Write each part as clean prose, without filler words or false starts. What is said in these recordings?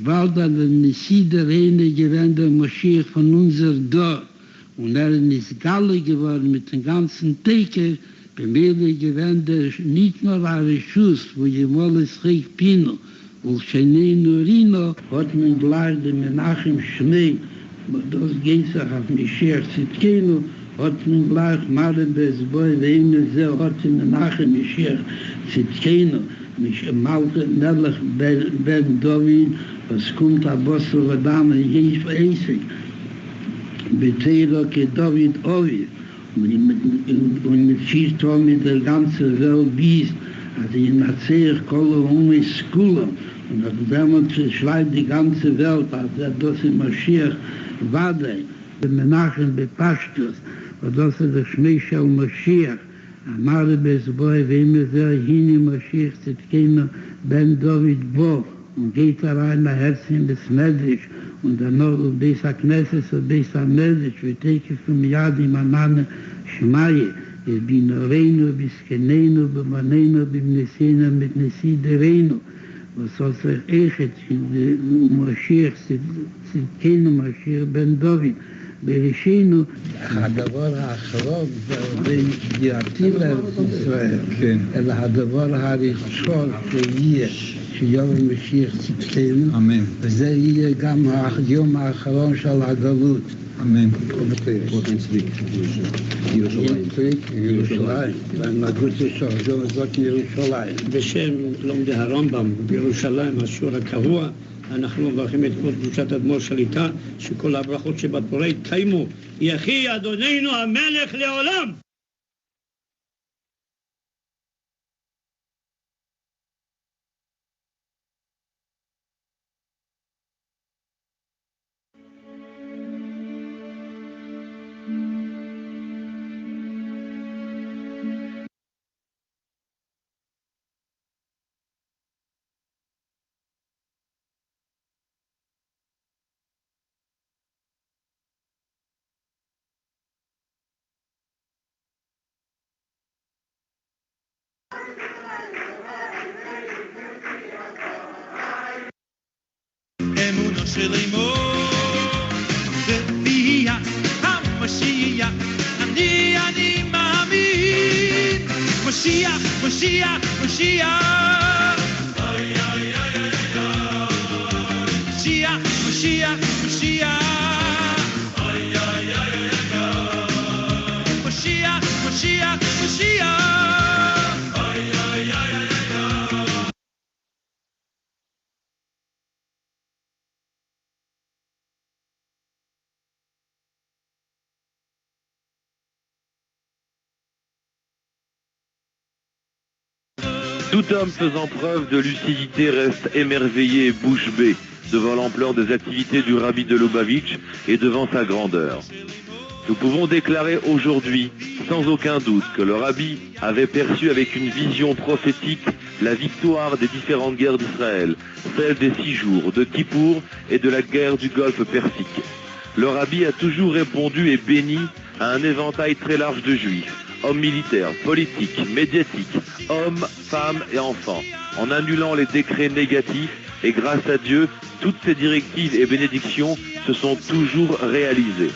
bald an der Reine gewähnt der Moschee von unser Dorf. Und ist Galle geworden mit dem ganzen Teker, bei mir gewähnt der nicht nur ein Schuss, wo jemals Reich Pino, wo Schenei Norino, hat man gleich den Menachem Schnee, das geht sich auf Mischiach Zitkenu, hat man gleich Marebes Boi, wem es sehr hat den Menachem Mischiach Zitkenu, Malke Melech Ben David, was kommt a Bossel Vadame, Jeif Eisig, Beteiro ke David Ovi, und mit Schirrtom mit der ganzen Welt biest, also in Nazeir Kolle ist Skula, und damals schreibt die ganze Welt, also das in Mashiach Wade, der Menachem Bepashtus, und das ist der Schmeichel Mashiach, Amare Bezboi, wem es hini Mashiach Zitkenu Ben David Bo, und geht rein nach Herzen des Medisch, und dann noch auf dieser Knesset und dieser Medisch, wir teiken vom Yad im Amane Shmaye, es bin Reinu, bis Kenenu, bemanenu, bim Nesina, mit Nesidereinu, was soll sich echt in Mashiach Zitkenu, Mashiach Ben David, בראשינו, הדבר האחרון זה בין יעתיל לארץ ישראל, אלא הדבר הראשון שיהיה, שיום המשיח צדקנו, וזה יהיה גם היום האחרון של הגלות. אמן. ירושלים. והנהגות ישור, זאת ירושלים. בשם לומדי הרמב"ם בירושלים, השיעור הקבוע, אנחנו מברכים את כבוד קדושת אדמו"ר שליט"א, שכל הברכות שבתורה יתקיימו. יחי אדוננו המלך לעולם! אמונו של אמור וביאת המשיח אני מאמין משיח משיח משיח משיח משיח משיח משיח משיח משיח Tout homme faisant preuve de lucidité reste émerveillé et bouche bée devant l'ampleur des activités du rabbi de Lubavitch et devant sa grandeur. Nous pouvons déclarer aujourd'hui, sans aucun doute, que le rabbi avait perçu avec une vision prophétique la victoire des différentes guerres d'Israël, celle des 6 jours, de Kippour et de la guerre du Golfe Persique. Le rabbi a toujours répondu et béni à un éventail très large de juifs, hommes militaires, politiques, médiatiques, hommes, femmes et enfants, en annulant les décrets négatifs et grâce à Dieu, toutes ces directives et bénédictions se sont toujours réalisées.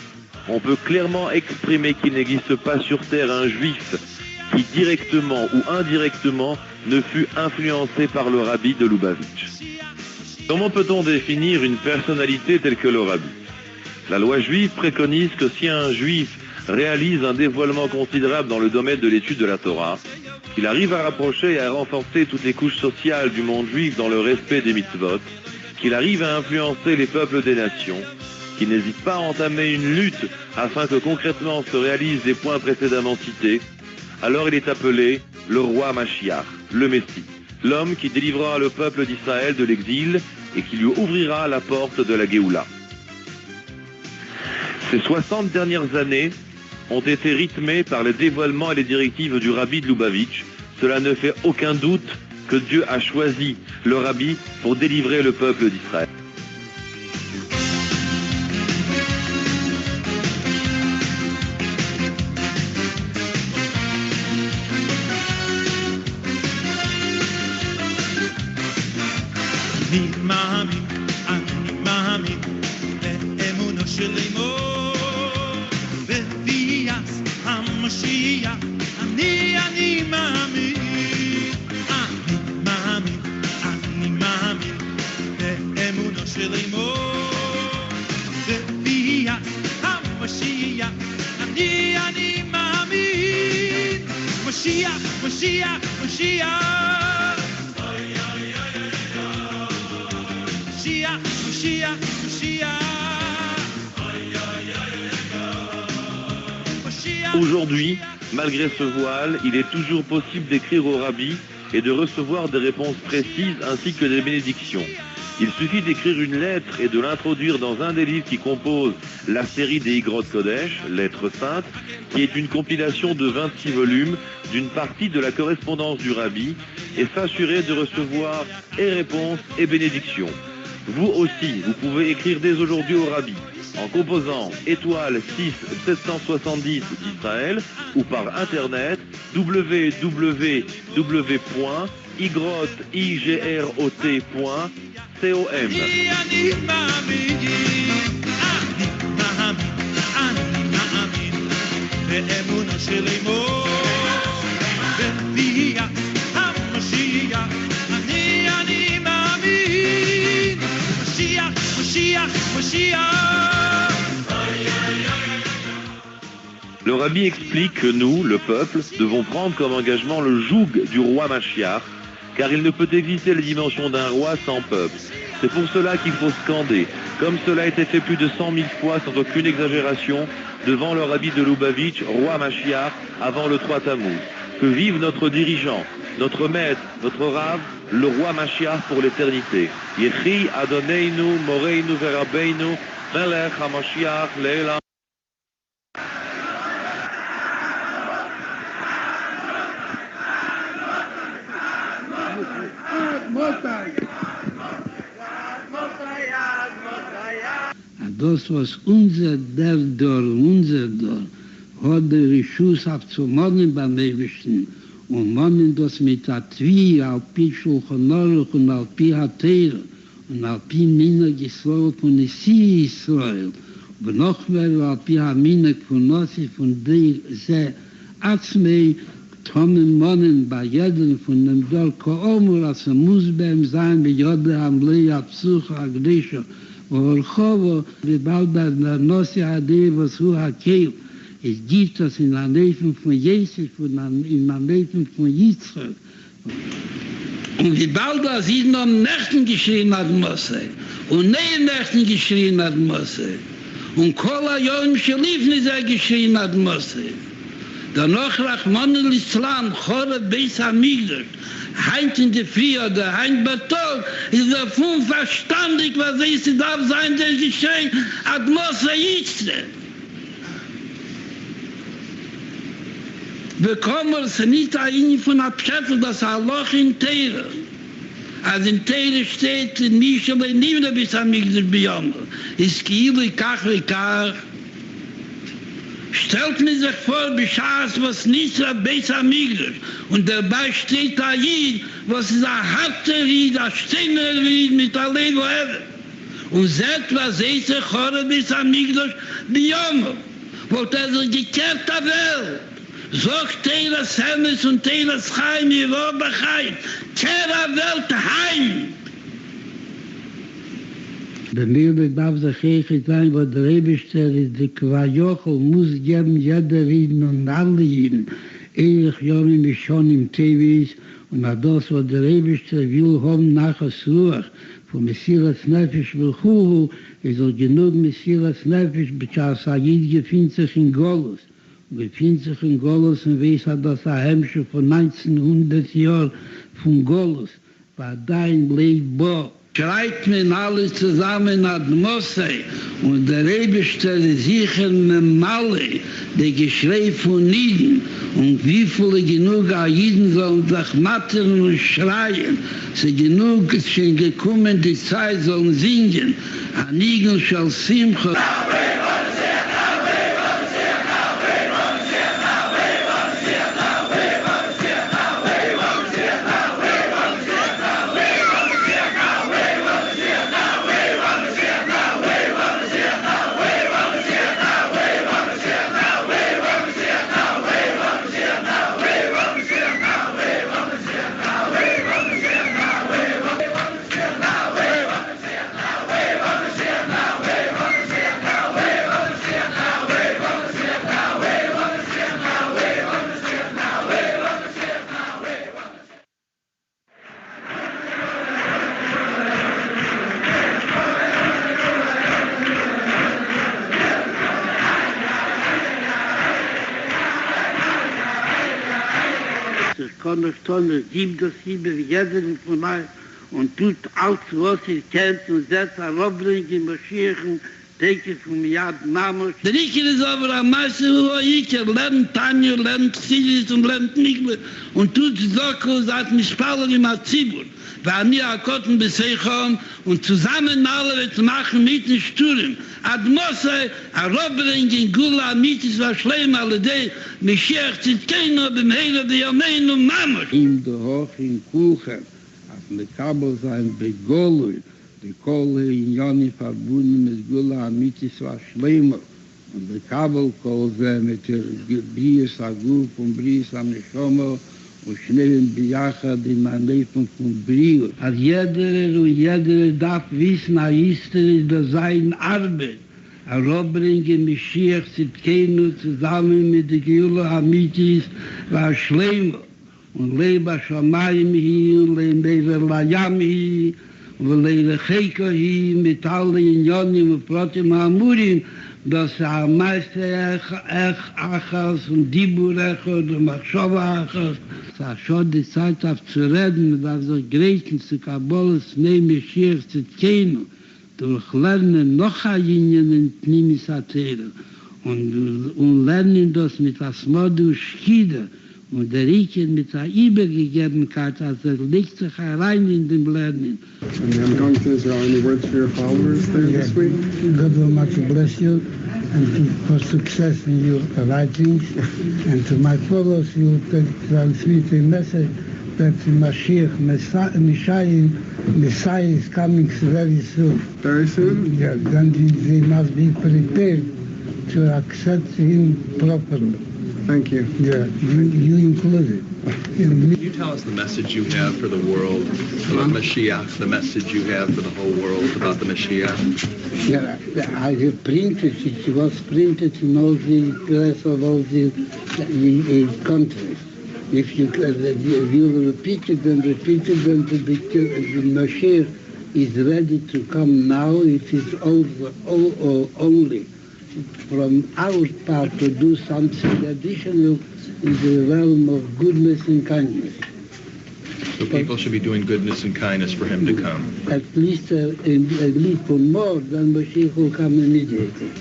On peut clairement exprimer qu'il n'existe pas sur terre un juif qui directement ou indirectement ne fut influencé par le rabbi de Lubavitch. Comment peut-on définir une personnalité telle que le rabbi? La loi juive préconise que si un juif réalise un dévoilement considérable dans le domaine de l'étude de la Torah, qu'il arrive à rapprocher et à renforcer toutes les couches sociales du monde juif dans le respect des mitzvot, qu'il arrive à influencer les peuples des nations, qu'il n'hésite pas à entamer une lutte afin que concrètement se réalisent les points précédemment cités, alors il est appelé le roi Mashiach, le Messie, l'homme qui délivrera le peuple d'Israël de l'exil et qui lui ouvrira la porte de la Géoula. Ces 60 dernières années ont été rythmées par les dévoilements et les directives du rabbi de Lubavitch. Cela ne fait aucun doute que Dieu a choisi le rabbi pour délivrer le peuple d'Israël. אני מאמין, משיח, אני מאמין, אני מאמין, באמונו של אמו, בביאת המשיח, אני מאמין, משיח, משיח, משיח, משיח, משיח, משיח. Aujourd'hui, malgré ce voile, il est toujours possible d'écrire au rabbi et de recevoir des réponses précises ainsi que des bénédictions. Il suffit d'écrire une lettre et de l'introduire dans un des livres qui composent la série des Igrot Kodesh, Lettres Saintes, qui est une compilation de 26 volumes d'une partie de la correspondance du rabbi, et s'assurer de recevoir et réponses et bénédictions. Vous aussi, vous pouvez écrire dès aujourd'hui au rabbi en composant étoile 6 770 d'Israël ou par internet www.igrot.com. באמונו של אמו, בביאת המשיח, אני מאמין, משיח, משיח, משיח. Le rabbi explique que nous, le peuple, devons prendre comme engagement le joug du roi Mashiach, car il ne peut exister les dimensions d'un roi sans peuple. C'est pour cela qu'il faut scander, comme cela a été fait plus de 100 000 fois sans aucune exagération, devant le rabbi de Lubavitch, roi Mashiach, avant le 3 Tammuz. Que vive notre dirigeant, notre maître, notre rave, le roi Mashiach pour l'éternité. Yechi Adoneinu, Moreinu Verabbeinu, Melech HaMashiach, Leila. Das, was unser Dor, hat der Rischus aufzumachen beim Ewigsten und mannen das mit der Twi, Alpi Schulchanarach und Alpi Hater und Alpi Mina Gisrael von Nesi Israel und noch mehr Alpi Hamina Kunossi von der Se Atzmei Tomen mannen bei jedem von dem Dor Koomur, als muss beim sein, bei Jode Hamlei Absuch Agrisha והולכו ובלדה לנוסי העדי ועשו הקהיל. Es gibt das in der Leben von Jesus und in der Leben von Yitzchak. Und wie bald das ihn am Nächten geschrien hat Mose und neben Nächten geschrien hat Mose und Kola Yom Shalifn ist geschrien hat Mose. Danach Rachman al-Islam, Chore Beis HaMikdash, heint in der Früh oder heint bei Tag, ist davon verstandig, was es darf sein, der geschehen hat Mose Yitzchak. Bekommen es nicht ein von Abschätzung, dass Allah in Teire. Als in Teire steht, nicht aber niemand bis am Mikdash beyond. Ist Kiel, Kach, Kach. Stellt mir sich vor, Beschaß, was nicht Beis HaMikdash. Und dabei steht da Jid, was ist ein harter Ried, ein steiner Ried mit allein woher. Und seht, was ist der Chore Beis HaMikdash beyond. Wollte sich gekehrt der Welt. Sagt Teilas Hermes und Teilas Chaim, ihr Robachaim, kehr der Welt heim. Bei mir bedarf sich echt sein, wo der Rebischter ist, die Quajochel muss geben, jeder Rieden und alle Rieden. Ehrlich Jomim ist schon im Tevis, und das, wo der Rebischter will, haben nachher Suach, von Messias Nefesh Vilchuhu, ist auch genug Messias Nefesh, B'chas Agid gefindt sich in Golus. Befindet sich in Golus und weiß, dass ein Hemmscher von 1900 Jahren von Golus war dein Leib. Schreit mir alles zusammen ad Mose und der Rebischter sicher mit Malle, der Geschrei von Niden und wie viele genug Aiden sollen sich mattern und schreien, sie genug schon gekommen, die Zeit sollen singen, Anigel shall Simcha. kann ich tun, gibt das Liebe wie jeder von euch und tut alles, was ihr kennt und setzt ein Robbring in Maschinen, denke von mir, ja, Mama. Der Richter ist aber am meisten, wo ich lernt Tanja, lernt Silis und lernt Mikle und tut Soko, sagt mich Spallen im Azibur. Weil mir akkotten beseichern und zusammen alle zu machen mit den Stühlen. Ad Mosse, a Robbring in Gula, Mitis war schlimm, alle die, Mischiach Zitkeno, dem Heiler, die Amen und Mama. Ihm der Hoch in Kuchen, auf der Kabel sein Begolui, die Kohle in Joni verbunden mit Gula, Mitis war schlimm. Und der Kabel Kohle mit der Bries Aguf und Bries am Nishomo, und schnell Biachad in mein Leben von Brio. Als jeder darf wissen, ist das sein Arbeit. Robringe Mashiach Zitkenu zusammen mit der Geula Hamitis war schlimm. Und Leba Shamayim hi, und Leba Layam hi, und Leba Cheika hi, mit allen Unionen und Protem Amurim, dass am meisten Achas und Dibur Echad und Machshova Achas. Es ist schon die Zeit auf zu reden, dass der Griechen zu Kabbalas nehmen Mashiach Zitkenu, durch Lernen noch einjenen in Pnimis erzählen und lernen das mit Asmode und Schide und der Rieken mit der Übergegebenkeit, als legt sich herein in dem Lernen. And I'm going to Israel. Any words for your followers there this week? God will much bless you and for success in your writings. And to my followers, you can transmit a message that Mashiach, Messiah is coming very soon. Very soon? Yeah, then they must be prepared to accept him properly. Thank you. Yeah, you included. Can you tell us the message you have for the world about Mashiach, the message you have for the whole world about the Mashiach? Yeah, I have printed it. It was printed in all the press of all the countries. If you repeat it, then the Mashiach is ready to come now. It is only from our part to do something additional in the realm of goodness and kindness. So people should be doing goodness and kindness for him to come. At least for more than Mashiach will come immediately.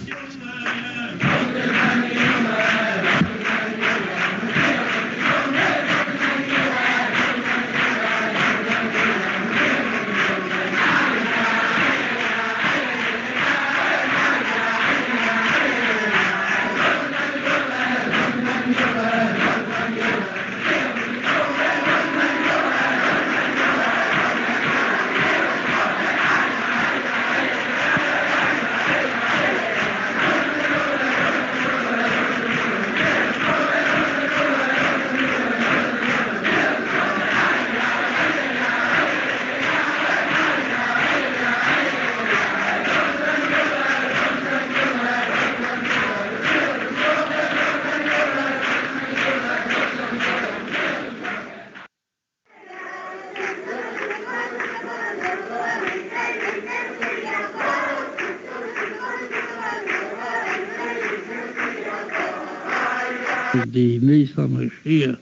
Die Mesa Mashiach,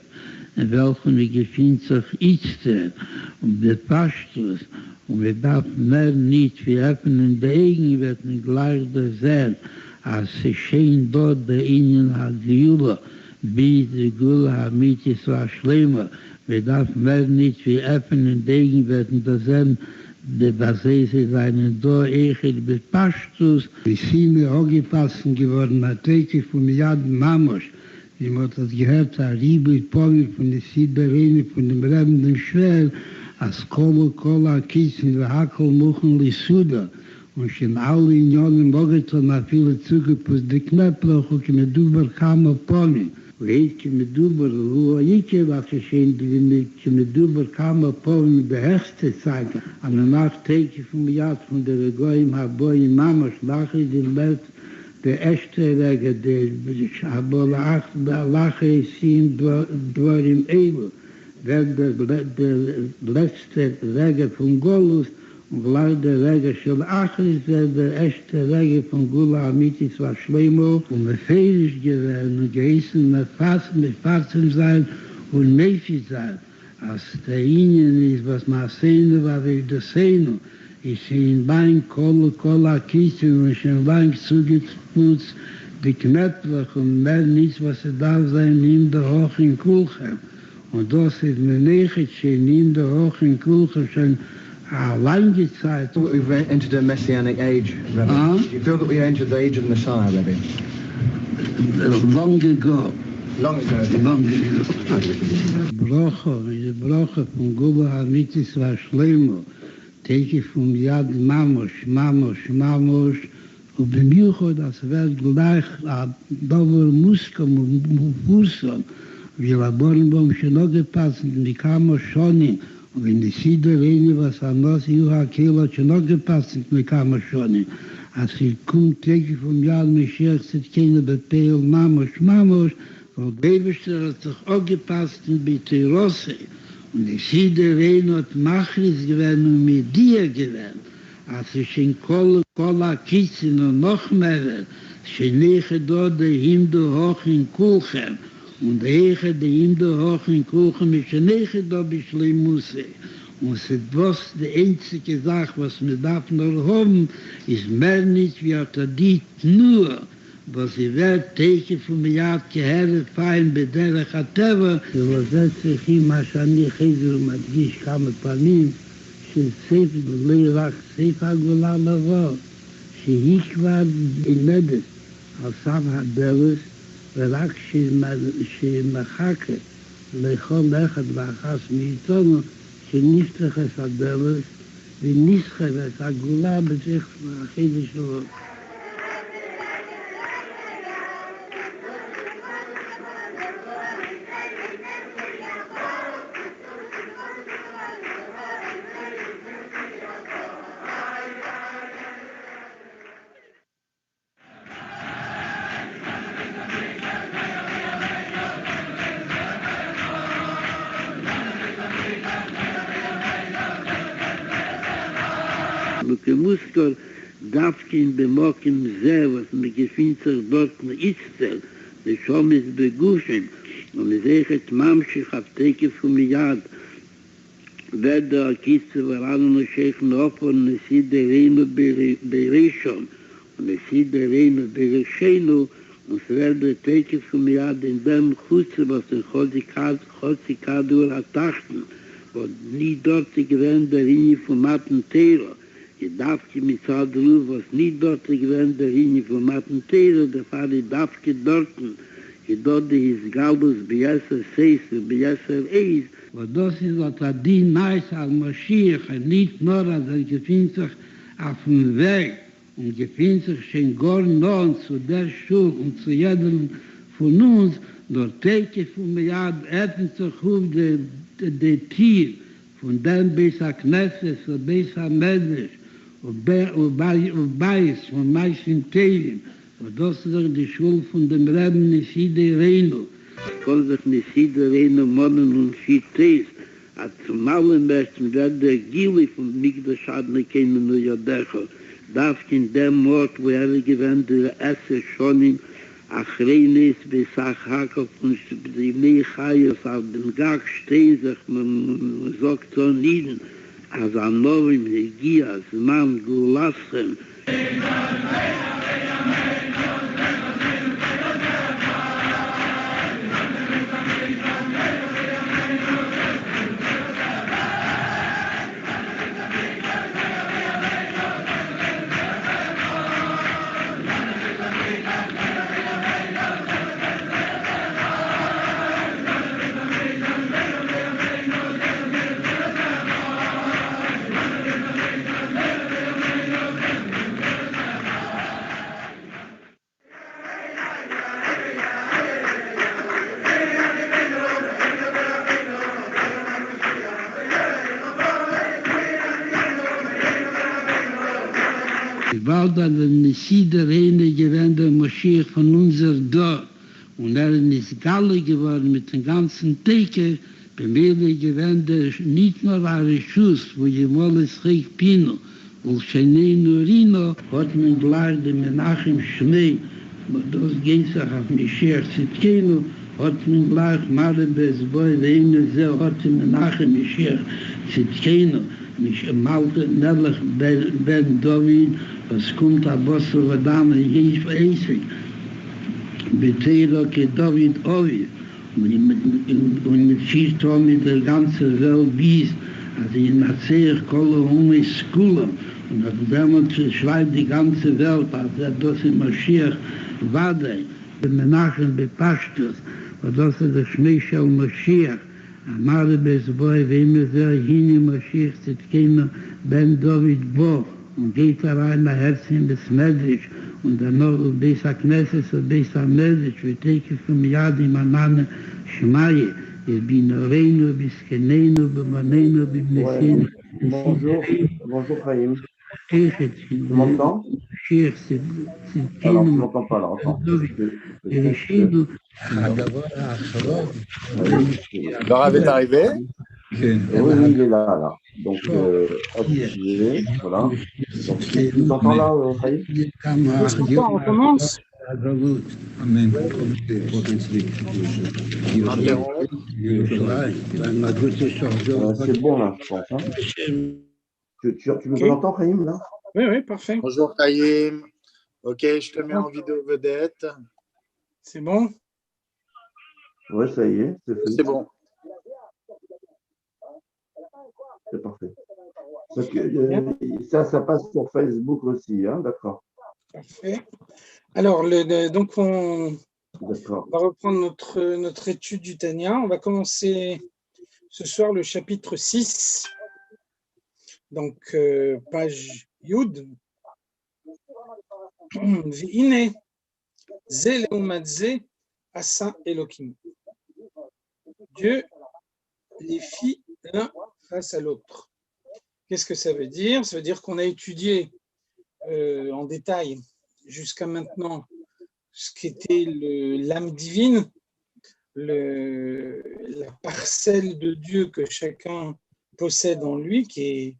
in welchem wir gefühlt sich Itzter und bepasst und wir darf mehr nicht wie öffnen die Augen wird nicht leider sein, als es schien dort der Ihnen hat Gula, wie die Gula Hamitis war schlimmer. Wir darf mehr nicht wie öffnen die Augen werden das sein, dass sie seinen da echt bepasst. Wir sind mir auch gepassen geworden, hat von Yad Mamosh. Wie man das gehört hat, Riebe, Pomi von der Siberene, von dem Rebenden Schwer, als Kola, Kissen, Hakel, Muchen, Lissuda. Und schon alle Unionen Mogeton hat viele zugepusst, die Knöpfloch, und mit Duber kam auf Pomi. Weet je met Duber, hoe ik je wat geschehen, die met Duber kam op Pomi de erste Zeit. An der Nacht von mir von der Goyim, Haboyim, Mama, Schlache, die Welt, der erste Rege, der Schabola 8, der Lache ist in Dvorim Eibel, der letzte Rege von Golus, und gleich der Rege von Achris, der erste Rege von Gula Amitis war Schleimo, und befehlig gewesen, und geheißen mit Fassen sein, von Mephizal, als der Ingen ist, was man sehen war, wie das sehen, ist in Bein Kola Kissen und schon lang zugeputzt, die Knöpfe und mehr nichts, was darf sein, in der Hoch in Kulchen. Und das ist mir nicht, in der Hoch in Kulchen schon eine lange Zeit. We've entered a messianic age, Rabbi. Do you feel that we entered the age of the Messiah, Rabbi? Long ago. Long ago. Broche von Guba Hamitis war Schlemo. Teke vom Yad Mamosh. Und bei mir das wird gleich Dover Muskom und Furson. Wir Laborenbaum schon noch gepasst, die kamen schon hin. Und wenn die Sieder wenig was an das Juha Kehler schon noch gepasst, die kamen schon hin. Als kommt Teke vom Yad Mashiach, sind keine Befehl Mamosh. Und Bebester hat sich auch gepasst in Biterosse. Und die Sieder wenig hat Machris gewähnt und mit dir gewähnt. Als ich in Kola Kissen und noch mehr, schneeche dort der Himmel hoch in Kuchen. Und der Himmel hoch in Kuchen, mit schneeche dort bis Schleimusse. Und es ist was die einzige Sache, was wir darf nur haben, ist mehr nicht wie Atadit nur, was sie wird, Teke von mir hat gehört, fein bei der Chateva, übersetzt sich immer, שאני חזר ומדגיש כמה פעמים, של ספר ולא רק ספר הגדולה לבוא, שהיא כבר נלמדת על סף הדרך, ורק שמחקת לכל אחד ואחת מאיתנו, שנפתחת הדרך ונסחבת הגדולה בתוך החידוש שלו. וכמוזכר דווקא במוקם זה, ומגפין צריך דort מאיסטר, לשומס בגושן, ומזכת ממשיך הפתקף ומיד, ודא הקיצר ולנו נשך נופן נשיא דרינו בראשון, ונשיא דרינו בראשנו, וסרד תקף ומיד אין דם חוצה, וסן חוצי כדור התחתן, וני דort גוון דריני פומטן תירו, Ich darf mit Zadru, was nicht dort gewinnt, der Linie von Matentero, der Fahre darf gedorten. Ich dort ist Galbus, Biesser Seis, Biesser Eis. Und das ist was die Neis al-Mashiach, nicht nur, als gefühlt sich auf dem Weg und gefühlt sich schon gar noch zu der Schule und zu jedem von uns, dort Teke von mir hätten sich auf der Tier von dem Beis Knesset, und Beis Medrash, und Beis von meisten Teilen. Und das ist die Schule von dem Reben Neside Reino. Ich kann sich Neside Reino Monnen und Schittes, als zum allen Besten wird der Gili von Migdash Adne kennen nur Yadecho. Darf in dem Ort, wo gewinnt, der Esse schon in Achreines besach Hakov und die Mechayos auf dem Gag stehen sich, man sagt so nieden, als an Novim Hegias, Mann, Gulaschen. Weil dann der Neside Reine gewinnt der Moscheech von unser Dorf und ist Galle geworden mit dem ganzen Teke, bei mir gewinnt der nicht nur ein Schuss, wo jemals Reich Pino und Schenei Norino hat gleich den Menachem Schnee, aber das geht sich auf Moscheech Zitkenu hat man gleich mal Besboi, wenn er hat Menachem Mashiach Zitkenu, nicht Malte Melech Ben David, was kommt Abosser Vadame, Jeff Eisig, Beteiro ke David Ovi, und mit Schießtor mit der ganzen Welt wies, also in Nazeer Kolo Skula, und damals schreibt die ganze Welt, als das in Mashiach Wadei, Menachem Bepashtus, und das ist der Schmei Shel Mashiach, Amare Besboi, wem er hini Mashiach Zitkenu Ben David Bo, und geht rein nach Herzen des Medrisch, und dann noch auf dieser Knesset und dieser Medrisch, wir teiken vom Yad im Anane Shmaye, es bin Oreinu, bis Kenenu, Bemanenu, Bimnesenu. Bonjour Chaim. Tu m'entends? Alors, tu m'entends pas là, attends. Le Rav est arrivé? Oui, il est là. Donc, hop, j'y vais, voilà. Donc, tu m'entends là, Chaim? On commence. Amen. C'est bon là, je pense. Hein. Tu me entends, Chaim, là? Oui, parfait. Bonjour Chaim. Ok, je te mets en vidéo vedette. C'est bon? Oui, ça y est, c'est fait. C'est bon. C'est parfait. Donc, ça passe sur Facebook aussi, hein, d'accord. Parfait. Alors, donc on va reprendre notre étude du Tanya. On va commencer ce soir le chapitre 6. Donc, page Yud. V'ine ze leumat ze asa Elokim. Dieu les fit l'un face à l'autre. Qu'est-ce que ça veut dire? Ça veut dire qu'on a étudié en détail jusqu'à maintenant ce qu'était l'âme divine, la parcelle de Dieu que chacun possède en lui, qui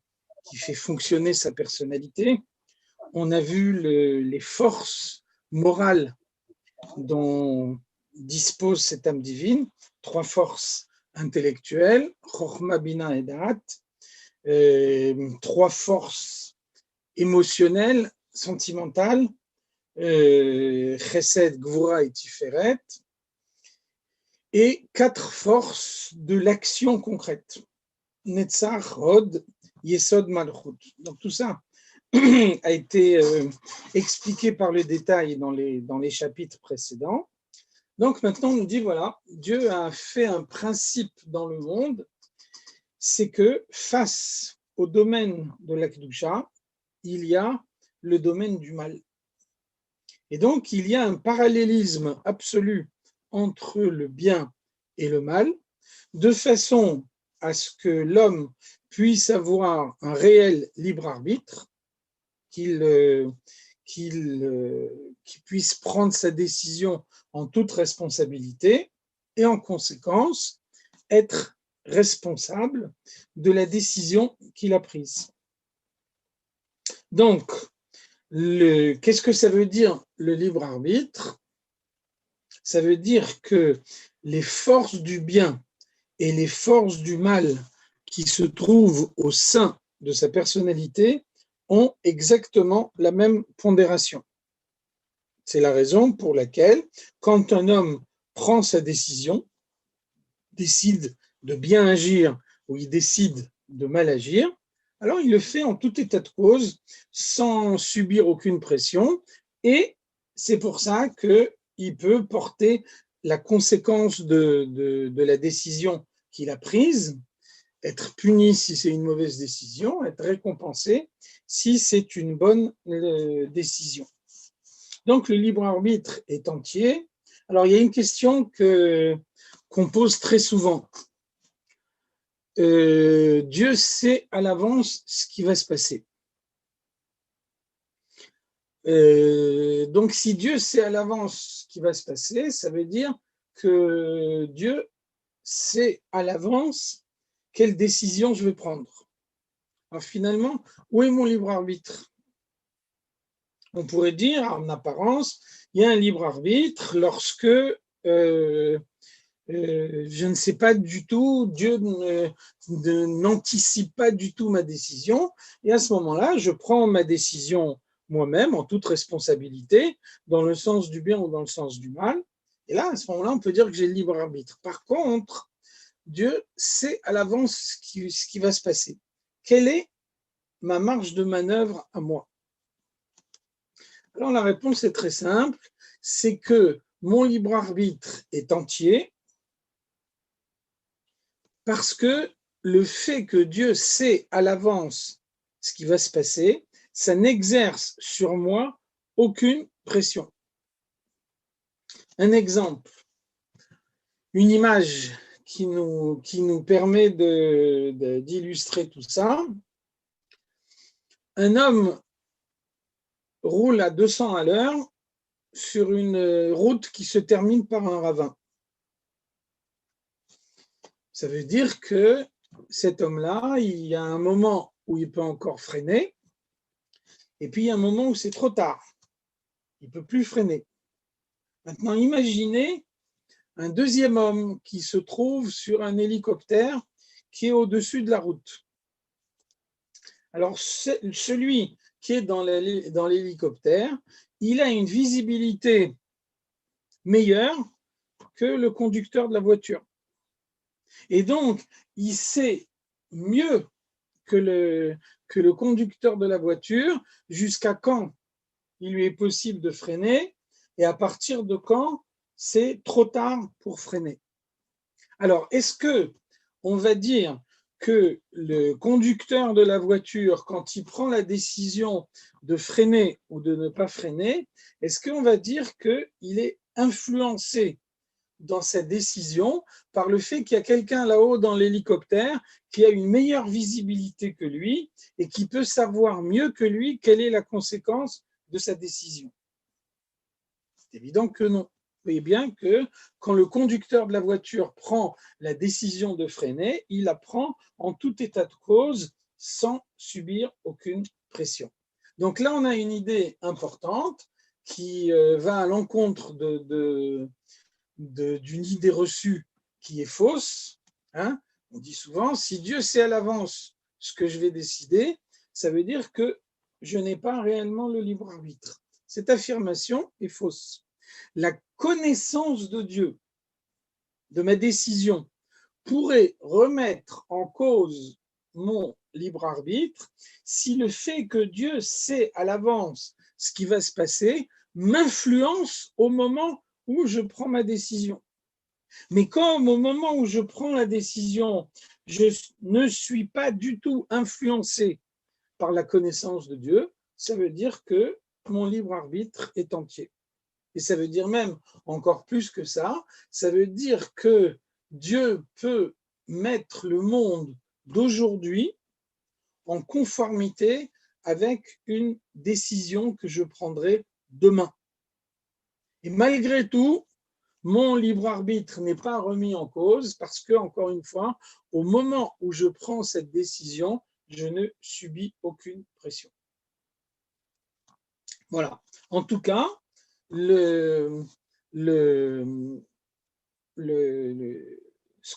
fait fonctionner sa personnalité. On a vu les forces morales dont dispose cette âme divine, 3 forces intellectuelles, Chochma, Bina et Da'at, 3 forces émotionnelles, sentimentales, Chesed, Gvura et Tiferet, et 4 forces de l'action concrète, Netzach, Hod, Yesod, Malchut. Donc tout ça a été expliqué par le détail dans les chapitres précédents. Donc maintenant on nous dit, voilà, Dieu a fait un principe dans le monde, c'est que face au domaine de la Kedusha, il y a le domaine du mal. Et donc il y a un parallélisme absolu entre le bien et le mal, de façon à ce que l'homme puisse avoir un réel libre arbitre, qu'il puisse prendre sa décision en toute responsabilité et en conséquence être responsable de la décision qu'il a prise. Donc, qu'est-ce que ça veut dire le libre arbitre? Ça veut dire que les forces du bien et les forces du mal qui se trouvent au sein de sa personnalité ont exactement la même pondération. C'est la raison pour laquelle, quand un homme prend sa décision, décide de bien agir ou il décide de mal agir, alors il le fait en tout état de cause, sans subir aucune pression, et c'est pour ça qu'il peut porter la conséquence de la décision qu'il a prise, être puni si c'est une mauvaise décision, être récompensé si c'est une bonne décision. Donc le libre arbitre est entier. Alors il y a une question qu'on pose très souvent. Dieu sait à l'avance ce qui va se passer. Donc si Dieu sait à l'avance ce qui va se passer, ça veut dire que Dieu sait à l'avance quelle décision je vais prendre. Alors finalement, où est mon libre arbitre? On pourrait dire, en apparence, il y a un libre arbitre lorsque je ne sais pas du tout, Dieu n'anticipe pas du tout ma décision, et à ce moment-là, je prends ma décision moi-même, en toute responsabilité, dans le sens du bien ou dans le sens du mal, et là, à ce moment-là, on peut dire que j'ai le libre arbitre. Par contre, Dieu sait à l'avance ce qui va se passer. Quelle est ma marge de manœuvre à moi? Alors la réponse est très simple, c'est que mon libre arbitre est entier parce que le fait que Dieu sait à l'avance ce qui va se passer, ça n'exerce sur moi aucune pression. Un exemple, une image qui nous permet d'illustrer tout ça. Un homme roule à 200 à l'heure sur une route qui se termine par un ravin. Ça veut dire que cet homme-là, il y a un moment où il peut encore freiner, et puis il y a un moment où c'est trop tard. Il ne peut plus freiner. Maintenant, imaginez un deuxième homme qui se trouve sur un hélicoptère qui est au-dessus de la route. Alors, celui qui est dans l'hélicoptère, il a une visibilité meilleure que le conducteur de la voiture. Et donc, il sait mieux que le conducteur de la voiture jusqu'à quand il lui est possible de freiner et à partir de quand c'est trop tard pour freiner. Alors, est-ce que on va dire que le conducteur de la voiture, quand il prend la décision de freiner ou de ne pas freiner, est-ce qu'on va dire qu'il est influencé dans sa décision par le fait qu'il y a quelqu'un là-haut dans l'hélicoptère qui a une meilleure visibilité que lui et qui peut savoir mieux que lui quelle est la conséquence de sa décision? C'est évident que non. Vous voyez bien que quand le conducteur de la voiture prend la décision de freiner, il la prend en tout état de cause sans subir aucune pression. Donc là, on a une idée importante qui va à l'encontre d'une idée reçue qui est fausse. Hein. On dit souvent, si Dieu sait à l'avance ce que je vais décider, ça veut dire que je n'ai pas réellement le libre arbitre. Cette affirmation est fausse. La connaissance de Dieu, de ma décision, pourrait remettre en cause mon libre arbitre si le fait que Dieu sait à l'avance ce qui va se passer m'influence au moment où je prends ma décision. Mais comme au moment où je prends la décision, je ne suis pas du tout influencé par la connaissance de Dieu, ça veut dire que mon libre arbitre est entier. Et ça veut dire même encore plus que ça veut dire que Dieu peut mettre le monde d'aujourd'hui en conformité avec une décision que je prendrai demain. Et malgré tout, mon libre arbitre n'est pas remis en cause parce que, encore une fois, au moment où je prends cette décision, je ne subis aucune pression. Voilà. En tout cas, ce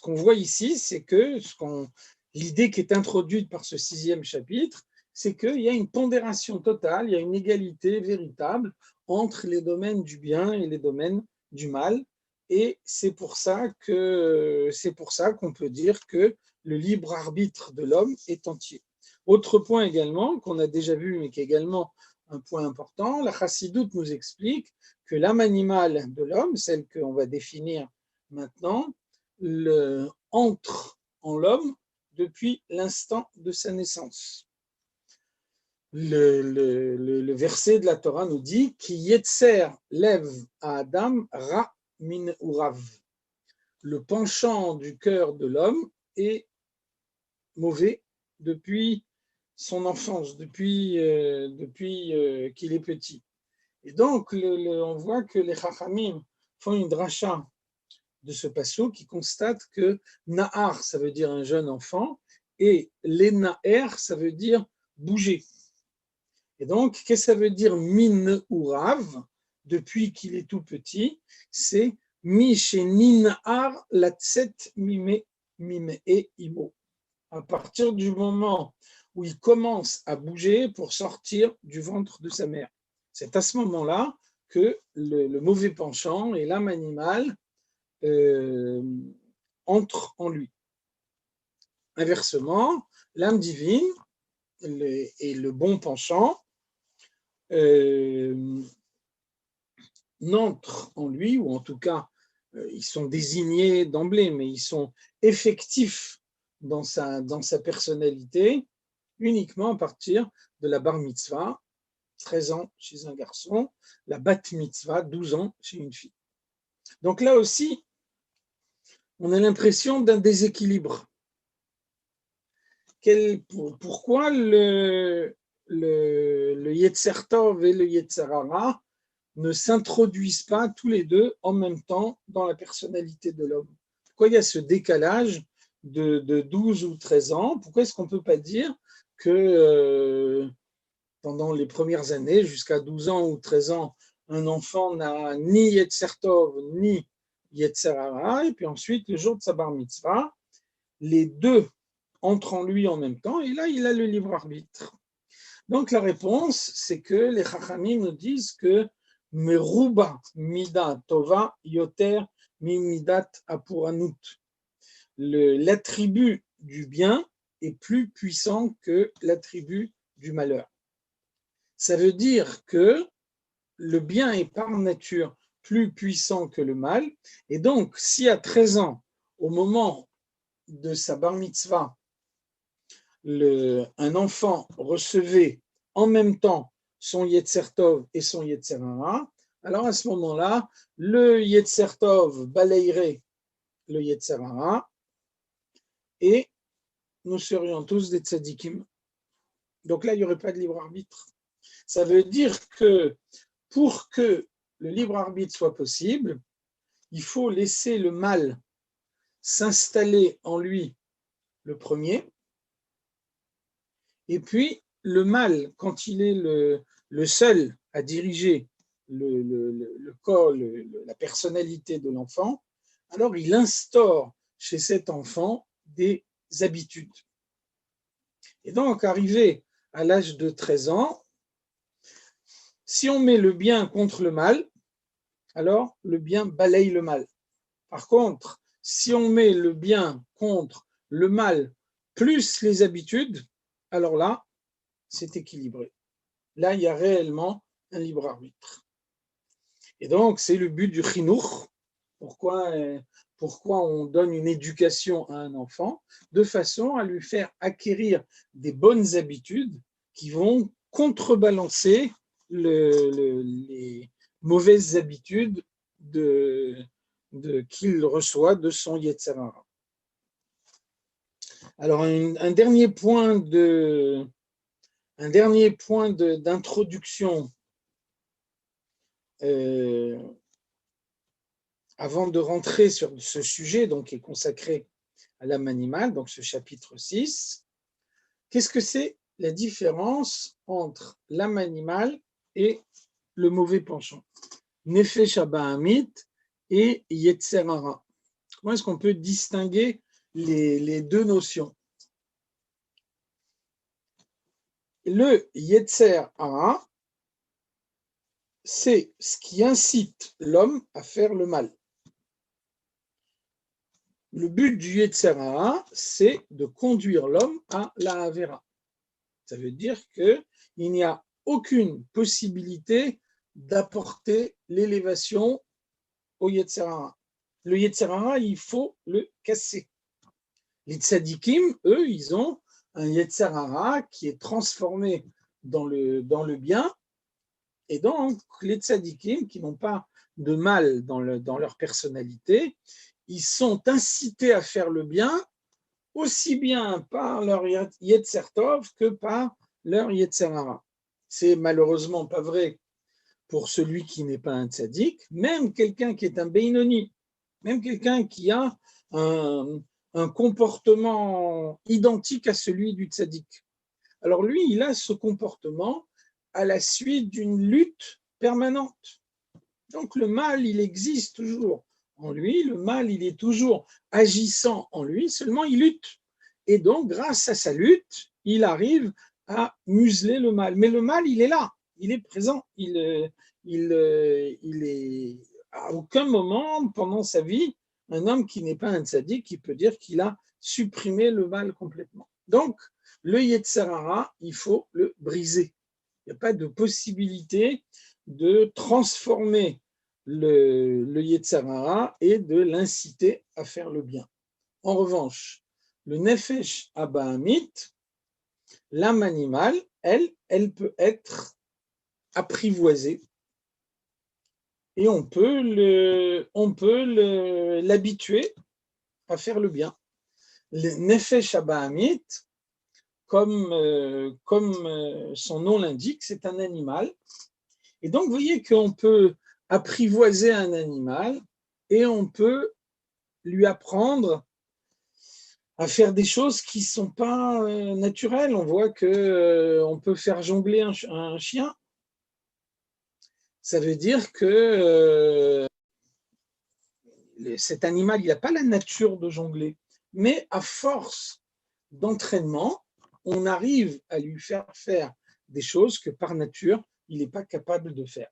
qu'on voit ici, c'est que l'idée qui est introduite par ce 6e chapitre, c'est qu'il y a une pondération totale, il y a une égalité véritable entre les domaines du bien et les domaines du mal. Et c'est pour ça qu'on peut dire que le libre arbitre de l'homme est entier. Autre point également, qu'on a déjà vu, mais qui est également un point important, la Chassidoute nous explique que l'âme animale de l'homme, celle qu'on va définir maintenant, entre en l'homme depuis l'instant de sa naissance. Le verset de la Torah nous dit « Ki yetzer lev à Adam ra min urav ». Le penchant du cœur de l'homme est mauvais depuis son enfance, depuis qu'il est petit. Et donc, on voit que les Chachamim font une dracha de ce passage qui constate que Nahar, ça veut dire un jeune enfant, et Lenaer, ça veut dire bouger. Et donc, qu'est-ce que ça veut dire min urav, depuis qu'il est tout petit? C'est Mi shenin'ar latset mime e imo. À partir du moment où il commence à bouger pour sortir du ventre de sa mère. C'est à ce moment-là que le mauvais penchant et l'âme animale entrent en lui. Inversement, l'âme divine et le bon penchant n'entrent en lui, ou en tout cas, ils sont désignés d'emblée, mais ils sont effectifs dans sa personnalité uniquement à partir de la bar mitzvah, 13 ans chez un garçon, la bat mitzvah, 12 ans chez une fille. Donc là aussi, on a l'impression d'un déséquilibre. Pourquoi le Yetzer Tov et le Yetzer Hara ne s'introduisent pas tous les deux en même temps dans la personnalité de l'homme? Pourquoi il y a ce décalage de 12 ou 13 ans? Pourquoi est-ce qu'on ne peut pas dire que pendant les premières années, jusqu'à 12 ans ou 13 ans, un enfant n'a ni Yetzer Tov ni Yetzer Hara, et puis ensuite, le jour de sa bar mitzvah, les deux entrent en lui en même temps, et là, il a le libre arbitre. Donc, la réponse, c'est que les Chachamim nous disent que Meruba Mida Tova Yoter Mimidat Apuranut. L'attribut du bien est plus puissant que l'attribut du malheur. Ça veut dire que le bien est par nature plus puissant que le mal, et donc, si à 13 ans, au moment de sa bar mitzvah, un enfant recevait en même temps son Yetzer Tov et son Yetzer Hara, alors à ce moment-là, le Yetzer Tov balayerait le Yetzer Hara et nous serions tous des tzadikim. Donc là, il n'y aurait pas de libre arbitre. Ça veut dire que pour que le libre arbitre soit possible, il faut laisser le mal s'installer en lui le premier, et puis le mal, quand il est le seul à diriger le corps, la personnalité de l'enfant, alors il instaure chez cet enfant des habitudes. Et donc, arrivé à l'âge de 13 ans, si on met le bien contre le mal, alors le bien balaye le mal. Par contre, si on met le bien contre le mal plus les habitudes, alors là, c'est équilibré. Là, il y a réellement un libre arbitre. Et donc, c'est le but du chinour. Pourquoi on donne une éducation à un enfant? De façon à lui faire acquérir des bonnes habitudes qui vont contrebalancer les mauvaises habitudes qu'il reçoit de son Yetzer Hara. Alors, un dernier point d'introduction avant de rentrer sur ce sujet, donc, qui est consacré à l'âme animale, donc ce chapitre 6. Qu'est-ce que c'est la différence entre l'âme animale et le mauvais penchant? Nefesh Bahamit et Yetzer Hara. Comment est-ce qu'on peut distinguer les deux notions? Le Yetzer Hara, c'est ce qui incite l'homme à faire le mal. Le but du Yetzer Hara, c'est de conduire l'homme à la Avera. Ça veut dire qu'il n'y a aucune possibilité d'apporter l'élévation au Yetzer Hara. Le Yetzer Hara, il faut le casser. Les tzadikim, eux, ils ont un Yetzer Hara qui est transformé dans le bien. Et donc, les tzadikim, qui n'ont pas de mal dans leur personnalité, ils sont incités à faire le bien, aussi bien par leur Yetzer Tov que par leur Yetzer Hara. C'est malheureusement pas vrai pour celui qui n'est pas un tzadik, même quelqu'un qui est un Beinoni, même quelqu'un qui a un comportement identique à celui du tzadik. Alors lui, il a ce comportement à la suite d'une lutte permanente. Donc le mal, il existe toujours en lui, le mal, il est toujours agissant en lui, seulement il lutte. Et donc, grâce à sa lutte, il arrive à museler le mal. Mais le mal, il est là, il est présent. Il est à aucun moment pendant sa vie, un homme qui n'est pas un tzaddik qui peut dire qu'il a supprimé le mal complètement. Donc, le Yetzer Hara, il faut le briser. Il n'y a pas de possibilité de transformer le Yetzer Hara et de l'inciter à faire le bien. En revanche, le Nefesh Abahamit, l'âme animale, elle peut être apprivoisée et on peut l'habituer à faire le bien. Le Nefesh Abahamit, comme son nom l'indique, c'est un animal. Et donc, vous voyez qu'on peut apprivoiser un animal et on peut lui apprendre à faire des choses qui ne sont pas naturelles. On voit qu'on peut faire jongler un chien. Ça veut dire que cet animal, il n'a pas la nature de jongler. Mais à force d'entraînement, on arrive à lui faire faire des choses que par nature, il n'est pas capable de faire.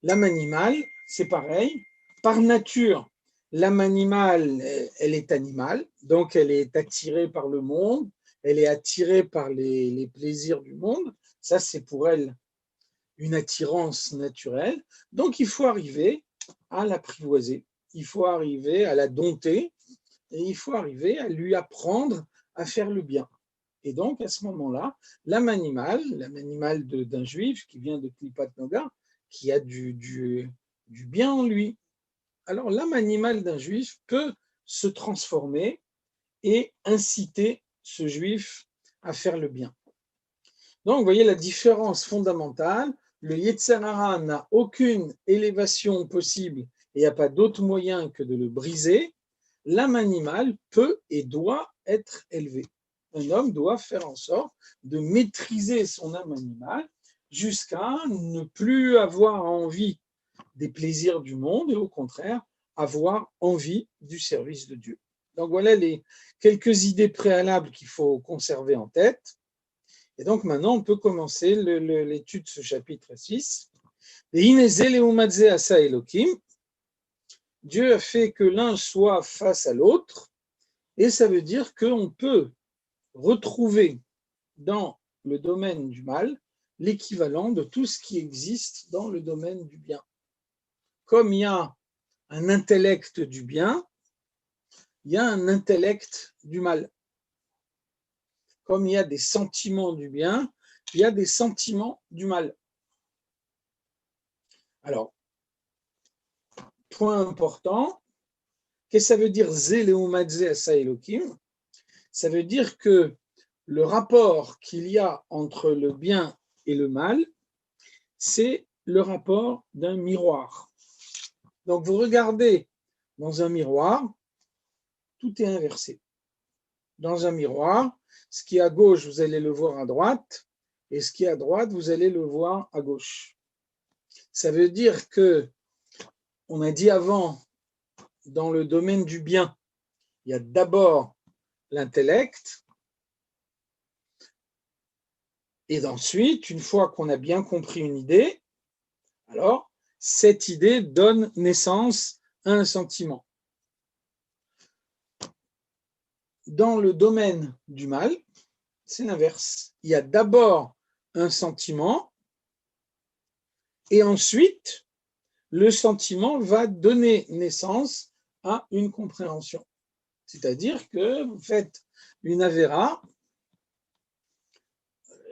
L'âme animale, c'est pareil. Par nature, l'âme animale, elle est animale, donc elle est attirée par le monde, elle est attirée par les plaisirs du monde. Ça, c'est pour elle une attirance naturelle. Donc, il faut arriver à l'apprivoiser, il faut arriver à la dompter et il faut arriver à lui apprendre à faire le bien. Et donc, à ce moment-là, l'âme animale d'un juif qui vient de Klipat Noga, qui a du bien en lui. Alors, l'âme animale d'un juif peut se transformer et inciter ce juif à faire le bien. Donc, vous voyez la différence fondamentale. Le Yetzer Hara n'a aucune élévation possible et il n'y a pas d'autre moyen que de le briser. L'âme animale peut et doit être élevée. Un homme doit faire en sorte de maîtriser son âme animale jusqu'à ne plus avoir envie des plaisirs du monde et au contraire avoir envie du service de Dieu. Donc voilà les quelques idées préalables qu'il faut conserver en tête. Et donc maintenant on peut commencer l'étude de ce chapitre 6. Dieu a fait que l'un soit face à l'autre et ça veut dire qu'on peut retrouver dans le domaine du mal l'équivalent de tout ce qui existe dans le domaine du bien. Comme il y a un intellect du bien, il y a un intellect du mal. Comme il y a des sentiments du bien, il y a des sentiments du mal. Alors, point important, qu'est-ce que ça veut dire Zeleumadze Asa Elokim? Ça veut dire que le rapport qu'il y a entre le bien et le mal, c'est le rapport d'un miroir. Donc, vous regardez dans un miroir, tout est inversé. Dans un miroir, ce qui est à gauche, vous allez le voir à droite, et ce qui est à droite, vous allez le voir à gauche. Ça veut dire que, on a dit avant, dans le domaine du bien, il y a d'abord l'intellect, et ensuite, une fois qu'on a bien compris une idée, alors cette idée donne naissance à un sentiment. Dans le domaine du mal, c'est l'inverse. Il y a d'abord un sentiment et ensuite, le sentiment va donner naissance à une compréhension. C'est-à-dire que vous faites une avéra,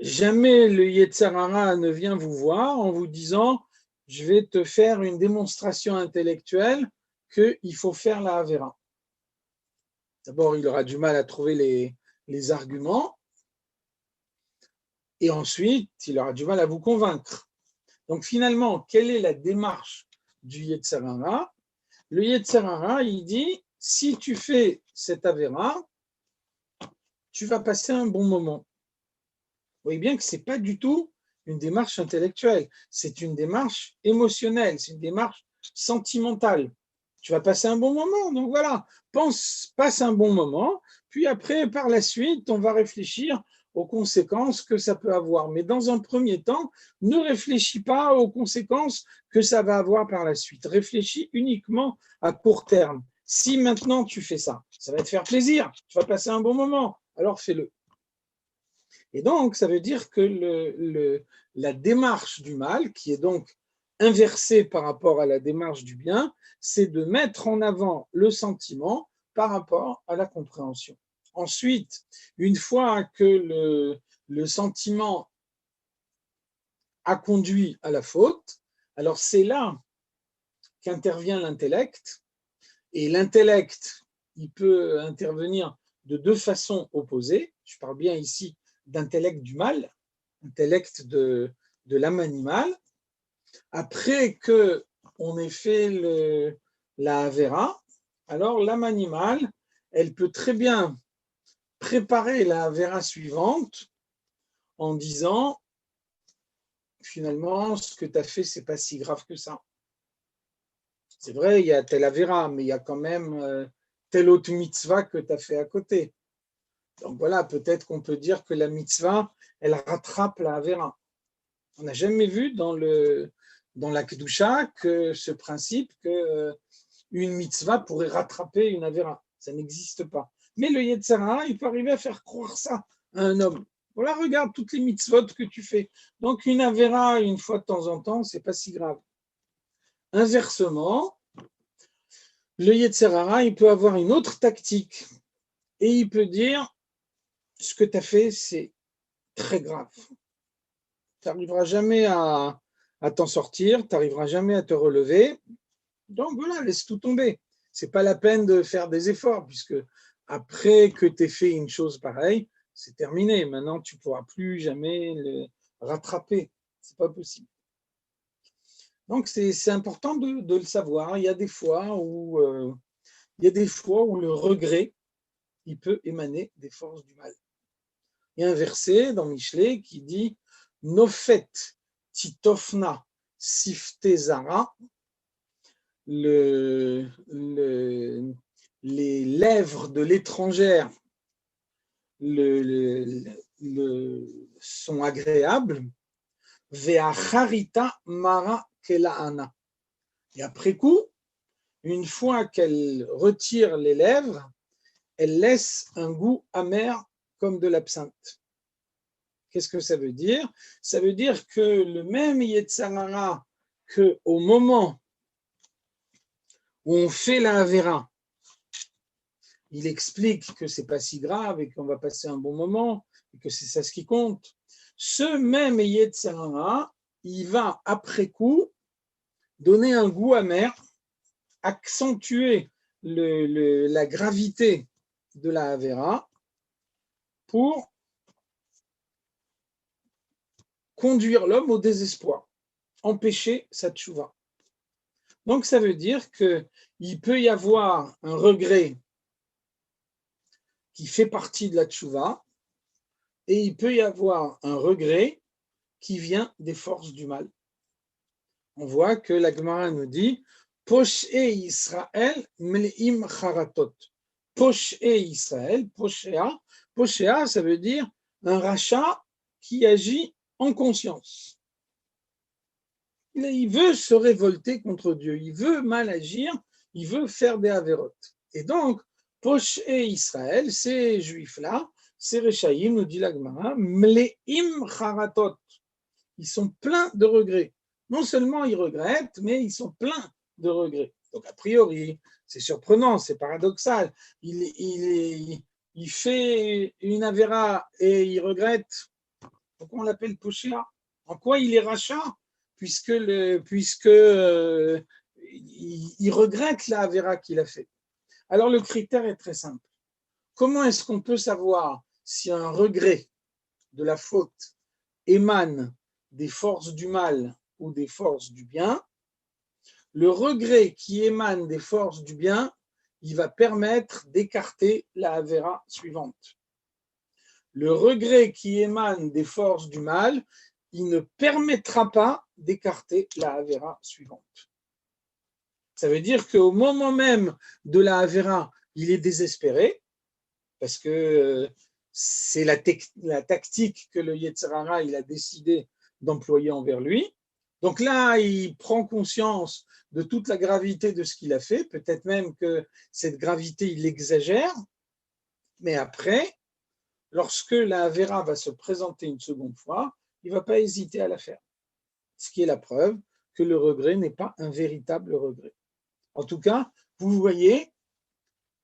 jamais le Yetzer Hara ne vient vous voir en vous disant « je vais te faire une démonstration intellectuelle qu'il faut faire la avéra ». D'abord, il aura du mal à trouver les arguments et ensuite, il aura du mal à vous convaincre. Donc finalement, quelle est la démarche du Yetzer Hara? Le Yetzer Hara, il dit « si tu fais cette avéra, tu vas passer un bon moment ». Vous voyez bien que ce n'est pas du tout une démarche intellectuelle, c'est une démarche émotionnelle, c'est une démarche sentimentale. tu vas passer un bon moment. Donc voilà, passe un bon moment, puis après, par la suite, on va réfléchir aux conséquences que ça peut avoir. Mais dans un premier temps, ne réfléchis pas aux conséquences que ça va avoir par la suite. Réfléchis uniquement à court terme. Si maintenant tu fais ça, ça va te faire plaisir, tu vas passer un bon moment, alors fais-le. Et donc, ça veut dire que la démarche du mal, qui est donc inversée par rapport à la démarche du bien, c'est de mettre en avant le sentiment par rapport à la compréhension. Ensuite, une fois que le sentiment a conduit à la faute, alors c'est là qu'intervient l'intellect. Et l'intellect, il peut intervenir de deux façons opposées. Je parle bien ici d'intellect du mal, intellect de l'âme animale. Après qu'on ait fait la Avera, alors l'âme animale, elle peut très bien préparer la Avera suivante en disant finalement, ce que tu as fait, c'est pas si grave que ça. C'est vrai, il y a telle Avera, mais il y a quand même telle autre mitzvah que tu as fait à côté. Donc voilà, peut-être qu'on peut dire que la mitzvah, elle rattrape la Avera. On n'a jamais vu dans la Kedusha que ce principe qu'une mitzvah pourrait rattraper une Avera. Ça n'existe pas. Mais le Yetzer Hara, il peut arriver à faire croire ça à un homme. Voilà, regarde toutes les mitzvot que tu fais. Donc une Avera, une fois de temps en temps, c'est pas si grave. Inversement, le Yetzer Hara, il peut avoir une autre tactique et il peut dire ce que tu as fait, c'est très grave. Tu n'arriveras jamais à t'en sortir, tu n'arriveras jamais à te relever. Donc voilà, laisse tout tomber. Ce n'est pas la peine de faire des efforts, puisque après que tu aies fait une chose pareille, c'est terminé. Maintenant, tu ne pourras plus jamais le rattraper. Ce n'est pas possible. Donc c'est important de le savoir. Il y a des fois où le regret, il peut émaner des forces du mal. Il y a un verset dans Michelet qui dit « Nofet titofna sifte zara » les lèvres de l'étrangère sont agréables « Ve'acharita mara kelaana » Et après coup, une fois qu'elle retire les lèvres, elle laisse un goût amer comme de l'absinthe. Qu'est-ce que ça veut dire? Ça veut dire que le même Yetzer Hara qu'au moment où on fait la Avera, il explique que ce n'est pas si grave et qu'on va passer un bon moment et que c'est ça ce qui compte. Ce même Yetzer Hara, il va après coup donner un goût amer, accentuer la gravité de la Avera pour conduire l'homme au désespoir, empêcher sa tchouva. Donc ça veut dire qu'il peut y avoir un regret qui fait partie de la tchouva et il peut y avoir un regret qui vient des forces du mal. On voit que la Gemara nous dit Posh'e Israël mle'im charatot. Posh'e Israël, Poshea, ça veut dire un rachat qui agit en conscience. Il veut se révolter contre Dieu, il veut mal agir, il veut faire des avérotes. Et donc, Posh'e Israël, ces juifs-là, ces Rechaïm, nous dit la Gemara, mle'im charatot. Ils sont pleins de regrets. Non seulement ils regrettent, mais ils sont pleins de regrets. Donc, a priori, c'est surprenant, c'est paradoxal. Il fait une avéra et il regrette. Pourquoi on l'appelle Poshea? En quoi il est rachat? Puisque il regrette la avéra qu'il a fait. Alors, le critère est très simple. Comment est-ce qu'on peut savoir si un regret de la faute émane des forces du mal ou des forces du bien? Le regret qui émane des forces du bien, il va permettre d'écarter la avéra suivante. Le regret qui émane des forces du mal, il ne permettra pas d'écarter la avéra suivante. Ça veut dire qu'au moment même de la Avera, il est désespéré, parce que c'est la tactique que le Yetzer Hara il a décidé d'employer envers lui. Donc là, il prend conscience de toute la gravité de ce qu'il a fait, peut-être même que cette gravité, il l'exagère, mais après, lorsque la Avera va se présenter une seconde fois, il ne va pas hésiter à la faire. Ce qui est la preuve que le regret n'est pas un véritable regret. En tout cas, vous voyez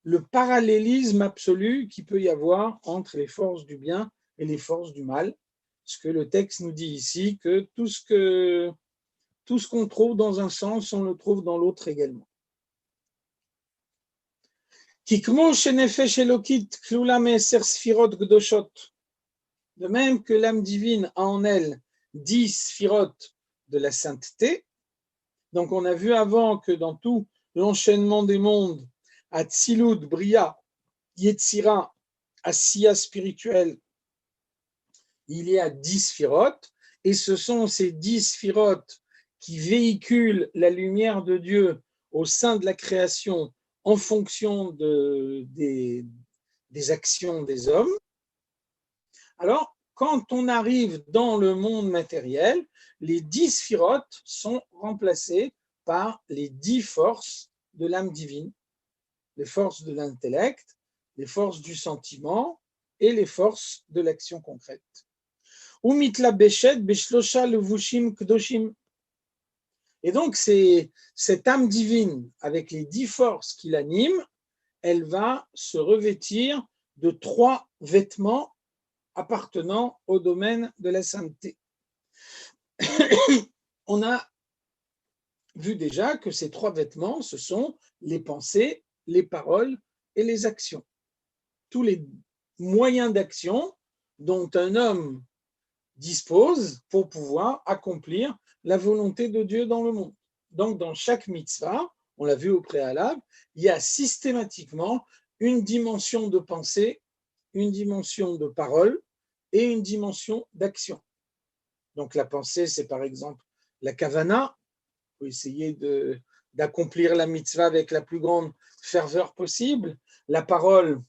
le parallélisme absolu qu'il peut y avoir entre les forces du bien et les forces du mal. Ce que le texte nous dit ici, que tout ce qu'on trouve dans un sens, on le trouve dans l'autre également. De même que l'âme divine a en elle 10 sphirotes de la sainteté. Donc on a vu avant que dans tout l'enchaînement des mondes, Atzilut, Bria, Yetzira, Asiya spirituelle, il y a 10 sphirotes, et ce sont ces 10 sphirotes qui véhiculent la lumière de Dieu au sein de la création en fonction des actions des hommes. Alors, quand on arrive dans le monde matériel, les 10 sphirotes sont remplacés par les 10 forces de l'âme divine, les forces de l'intellect, les forces du sentiment et les forces de l'action concrète. Et donc, c'est cette âme divine, avec les 10 forces qui l'animent, elle va se revêtir de 3 vêtements appartenant au domaine de la sainteté. On a vu déjà que ces 3 vêtements, ce sont les pensées, les paroles et les actions. Tous les moyens d'action dont un homme dispose pour pouvoir accomplir la volonté de Dieu dans le monde. Donc, dans chaque mitzvah, on l'a vu au préalable, il y a systématiquement une dimension de pensée, une dimension de parole et une dimension d'action. Donc, la pensée, c'est par exemple la kavana, il faut essayer d'accomplir la mitzvah avec la plus grande ferveur possible. La parole,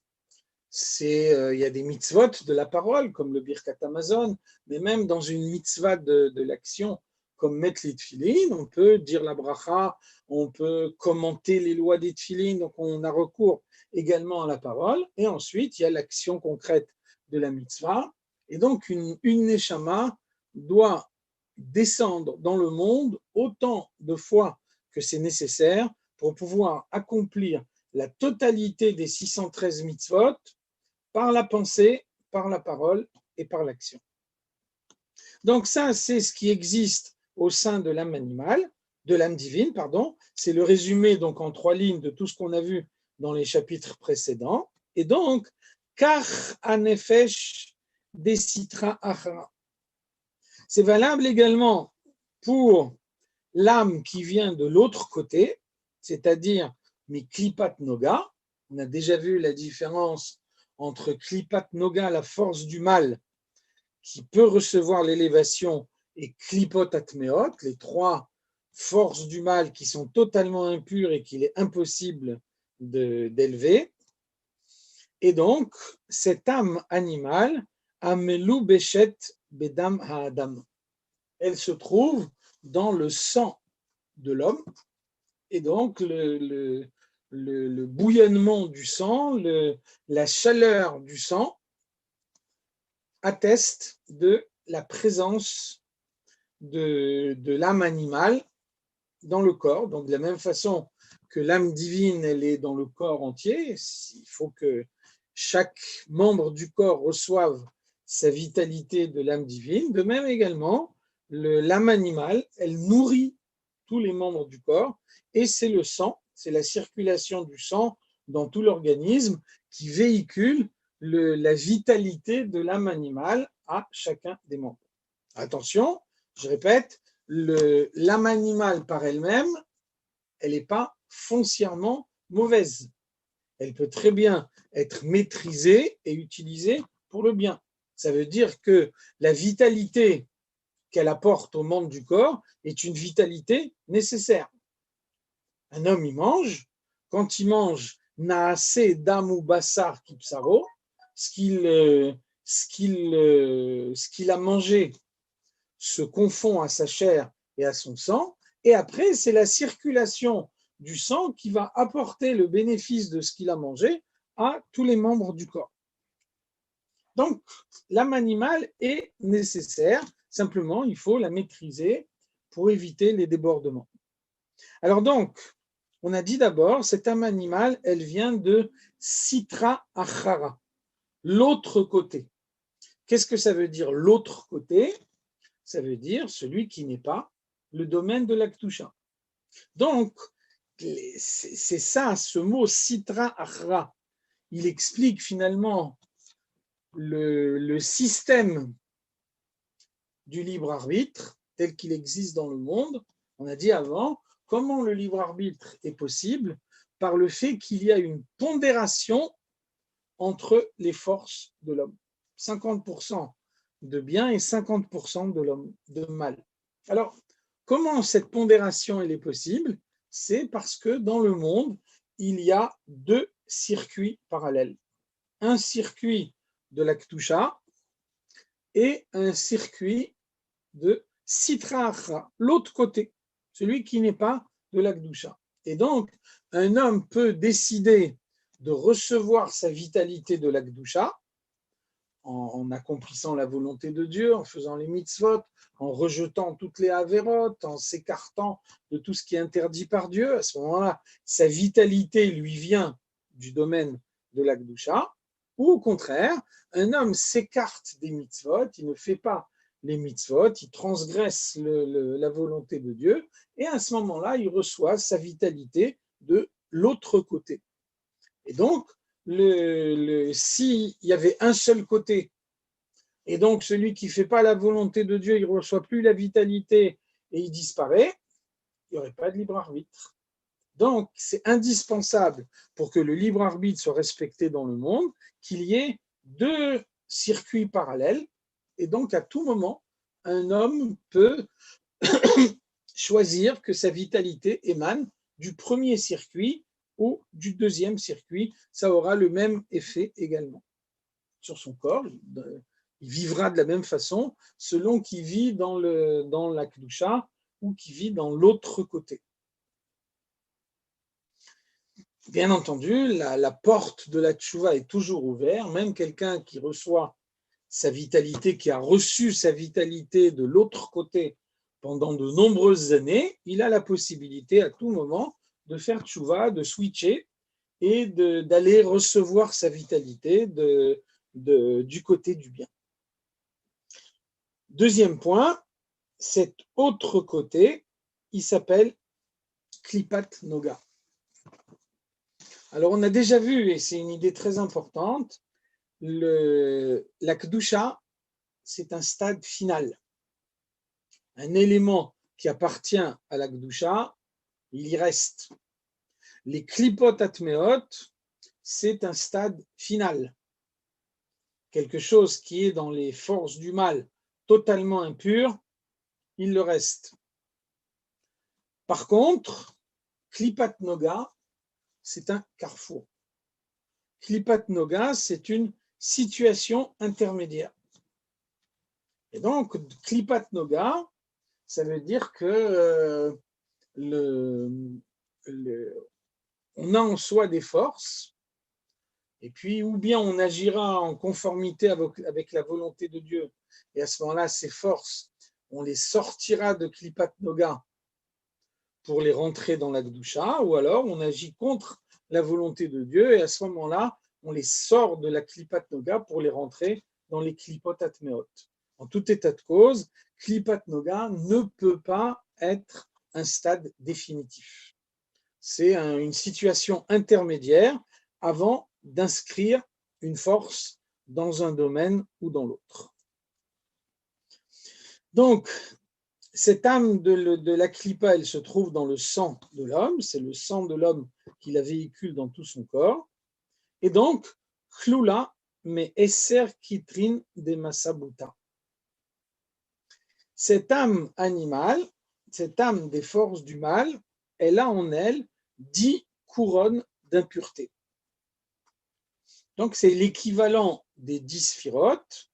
il y a des mitzvot de la parole, comme le Birkat Hamazon, mais même dans une mitzvah de l'action, comme mettre les tefilines, on peut dire la bracha, on peut commenter les lois des tefilines, donc on a recours également à la parole. Et ensuite, il y a l'action concrète de la mitzvah. Et donc, une neshama doit descendre dans le monde autant de fois que c'est nécessaire pour pouvoir accomplir la totalité des 613 mitzvot par la pensée, par la parole et par l'action. Donc ça, c'est ce qui existe au sein de l'âme animale, de l'âme divine, pardon. C'est le résumé donc en 3 lignes de tout ce qu'on a vu dans les chapitres précédents. Et donc, kach hanefesh desitra achra. C'est valable également pour l'âme qui vient de l'autre côté, c'est-à-dire mes klipat noga. On a déjà vu la différence entre klipat noga, la force du mal, qui peut recevoir l'élévation, et klipot atmeot, les 3 forces du mal qui sont totalement impures et qu'il est impossible d'élever. Et donc, cette âme animale, amelu beshet bedam haadam, elle se trouve dans le sang de l'homme, et donc le bouillonnement du sang, la chaleur du sang atteste de la présence de l'âme animale dans le corps. Donc de la même façon que l'âme divine, elle est dans le corps entier, il faut que chaque membre du corps reçoive sa vitalité de l'âme divine. De même également, l'âme animale, elle nourrit tous les membres du corps, et c'est le sang, c'est la circulation du sang dans tout l'organisme qui véhicule la vitalité de l'âme animale à chacun des membres. Attention, je répète, l'âme animale par elle-même, elle n'est pas foncièrement mauvaise. Elle peut très bien être maîtrisée et utilisée pour le bien. Ça veut dire que la vitalité qu'elle apporte aux membres du corps est une vitalité nécessaire. Un homme, il mange. Quand il mange, naase damu basar kipsaro, ce qu'il a mangé se confond à sa chair et à son sang. Et après, c'est la circulation du sang qui va apporter le bénéfice de ce qu'il a mangé à tous les membres du corps. Donc, l'âme animale est nécessaire. Simplement, il faut la maîtriser pour éviter les débordements. Alors donc, on a dit d'abord, cette âme animale, elle vient de Sitra Achara, l'autre côté. Qu'est-ce que ça veut dire l'autre côté? Ça veut dire celui qui n'est pas le domaine de la Kedusha. Donc, c'est ça, ce mot Sitra Achara. Il explique finalement le système du libre arbitre tel qu'il existe dans le monde. On a dit avant, comment le libre arbitre est possible? Par le fait qu'il y a une pondération entre les forces de l'homme. 50% de bien et 50% de l'homme, de mal. Alors, comment cette pondération elle est possible? C'est parce que dans le monde, il y a deux circuits parallèles. Un circuit de la Kedusha et un circuit de Sitra Achra, l'autre côté, celui qui n'est pas de la Kedusha. Et donc, un homme peut décider de recevoir sa vitalité de la Kedusha en accomplissant la volonté de Dieu, en faisant les mitzvot, en rejetant toutes les avérotes, en s'écartant de tout ce qui est interdit par Dieu. À ce moment-là, sa vitalité lui vient du domaine de la Kedusha. Ou au contraire, un homme s'écarte des mitzvot, il ne fait pas les mitzvot, il transgresse la volonté de Dieu, et à ce moment-là, il reçoit sa vitalité de l'autre côté. Et donc, s'il y avait un seul côté, et donc celui qui ne fait pas la volonté de Dieu, il ne reçoit plus la vitalité et il disparaît, il n'y aurait pas de libre arbitre. Donc, c'est indispensable pour que le libre arbitre soit respecté dans le monde, qu'il y ait deux circuits parallèles. Et donc, à tout moment, un homme peut choisir que sa vitalité émane du premier circuit ou du deuxième circuit. Ça aura le même effet également sur son corps. Il vivra de la même façon selon qu'il vit dans la Kedusha ou qu'il vit dans l'autre côté. Bien entendu, la porte de la tchouva est toujours ouverte. Même quelqu'un qui reçoit sa vitalité, qui a reçu sa vitalité de l'autre côté pendant de nombreuses années, il a la possibilité à tout moment de faire tchouva, de switcher et d'aller recevoir sa vitalité du côté du bien. Deuxième point, cet autre côté, il s'appelle Klipat Noga. Alors, on a déjà vu, et c'est une idée très importante, la Kedusha, c'est un stade final. Un élément qui appartient à la Kedusha, il y reste. Les Klipot Atmeot, c'est un stade final. Quelque chose qui est dans les forces du mal, totalement impur, il le reste. Par contre, Klipat Noga, c'est un carrefour. Klipat Noga, c'est une situation intermédiaire. Et donc, Klipat Noga, ça veut dire que on a en soi des forces, et puis ou bien on agira en conformité avec la volonté de Dieu, et à ce moment-là, ces forces, on les sortira de Klipat Noga pour les rentrer dans la Kedusha, ou alors on agit contre la volonté de Dieu, et à ce moment-là, on les sort de la Klipat Noga pour les rentrer dans les Klipot Atmeot. En tout état de cause, Klipat Noga ne peut pas être un stade définitif. C'est une situation intermédiaire avant d'inscrire une force dans un domaine ou dans l'autre. Donc, cette âme de la Klippa, elle se trouve dans le sang de l'homme, c'est le sang de l'homme qui la véhicule dans tout son corps. Et donc, Chlula, mais Esser Kitrin de Masabuta. Cette âme animale, cette âme des forces du mal, elle a en elle 10 couronnes d'impureté. Donc, c'est l'équivalent des 10 sphirotes.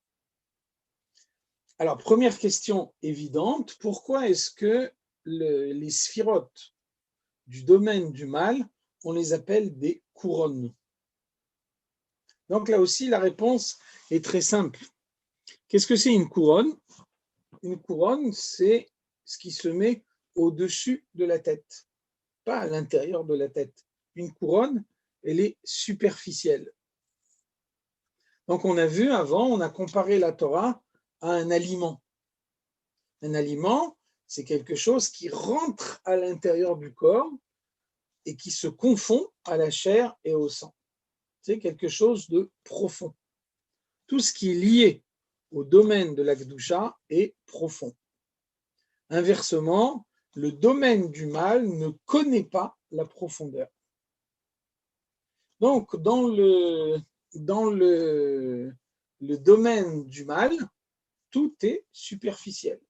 Alors, première question évidente, pourquoi est-ce que les sphirotes du domaine du mal, on les appelle des couronnes? Donc, là aussi, la réponse est très simple. Qu'est-ce que c'est une couronne? Une couronne, c'est ce qui se met au-dessus de la tête, pas à l'intérieur de la tête. Une couronne, elle est superficielle. Donc, on a vu avant, on a comparé la Torah à un aliment. Un aliment, c'est quelque chose qui rentre à l'intérieur du corps et qui se confond à la chair et au sang. C'est quelque chose de profond. Tout ce qui est lié au domaine de la Kedusha est profond. Inversement, le domaine du mal ne connaît pas la profondeur. Donc, dans le domaine du mal, tout est superficiel.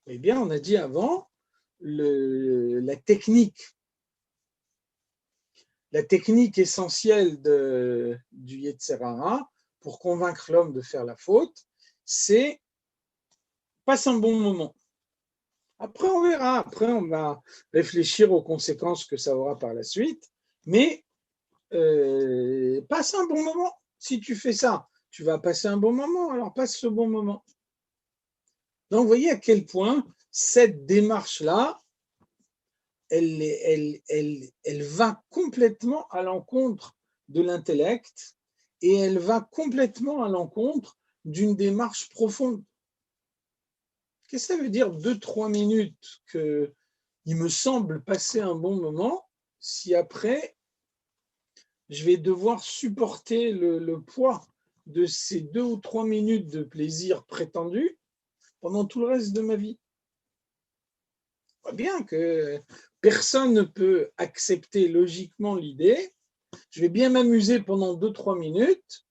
Eh bien, on a dit avant, la technique essentielle du Yetzer Hara pour convaincre l'homme de faire la faute, c'est passe un bon moment. Après, on verra. Après, on va réfléchir aux conséquences que ça aura par la suite. Mais passe un bon moment. Si tu fais ça, tu vas passer un bon moment. Alors, passe ce bon moment. Donc, vous voyez à quel point cette démarche-là, elle va complètement à l'encontre de l'intellect et elle va complètement à l'encontre d'une démarche profonde. Qu'est-ce que ça veut dire 2-3 minutes qu'il me semble passer un bon moment si après je vais devoir supporter le poids de ces 2 ou 3 minutes de plaisir prétendu pendant tout le reste de ma vie? On voit bien que personne ne peut accepter logiquement l'idée. Je vais bien m'amuser pendant 2-3 minutes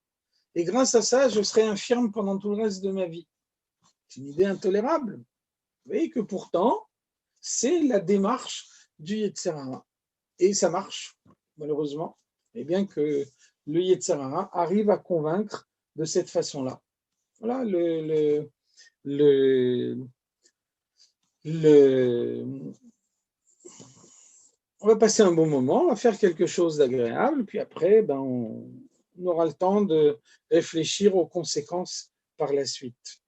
et grâce à ça, je serai infirme pendant tout le reste de ma vie. C'est une idée intolérable. Vous voyez que pourtant, c'est la démarche du Yetzer Hara. Et ça marche, malheureusement. Et bien que le Yetzer Hara arrive à convaincre de cette façon-là. Voilà on va passer un bon moment, on va faire quelque chose d'agréable, puis après, on aura le temps de réfléchir aux conséquences par la suite.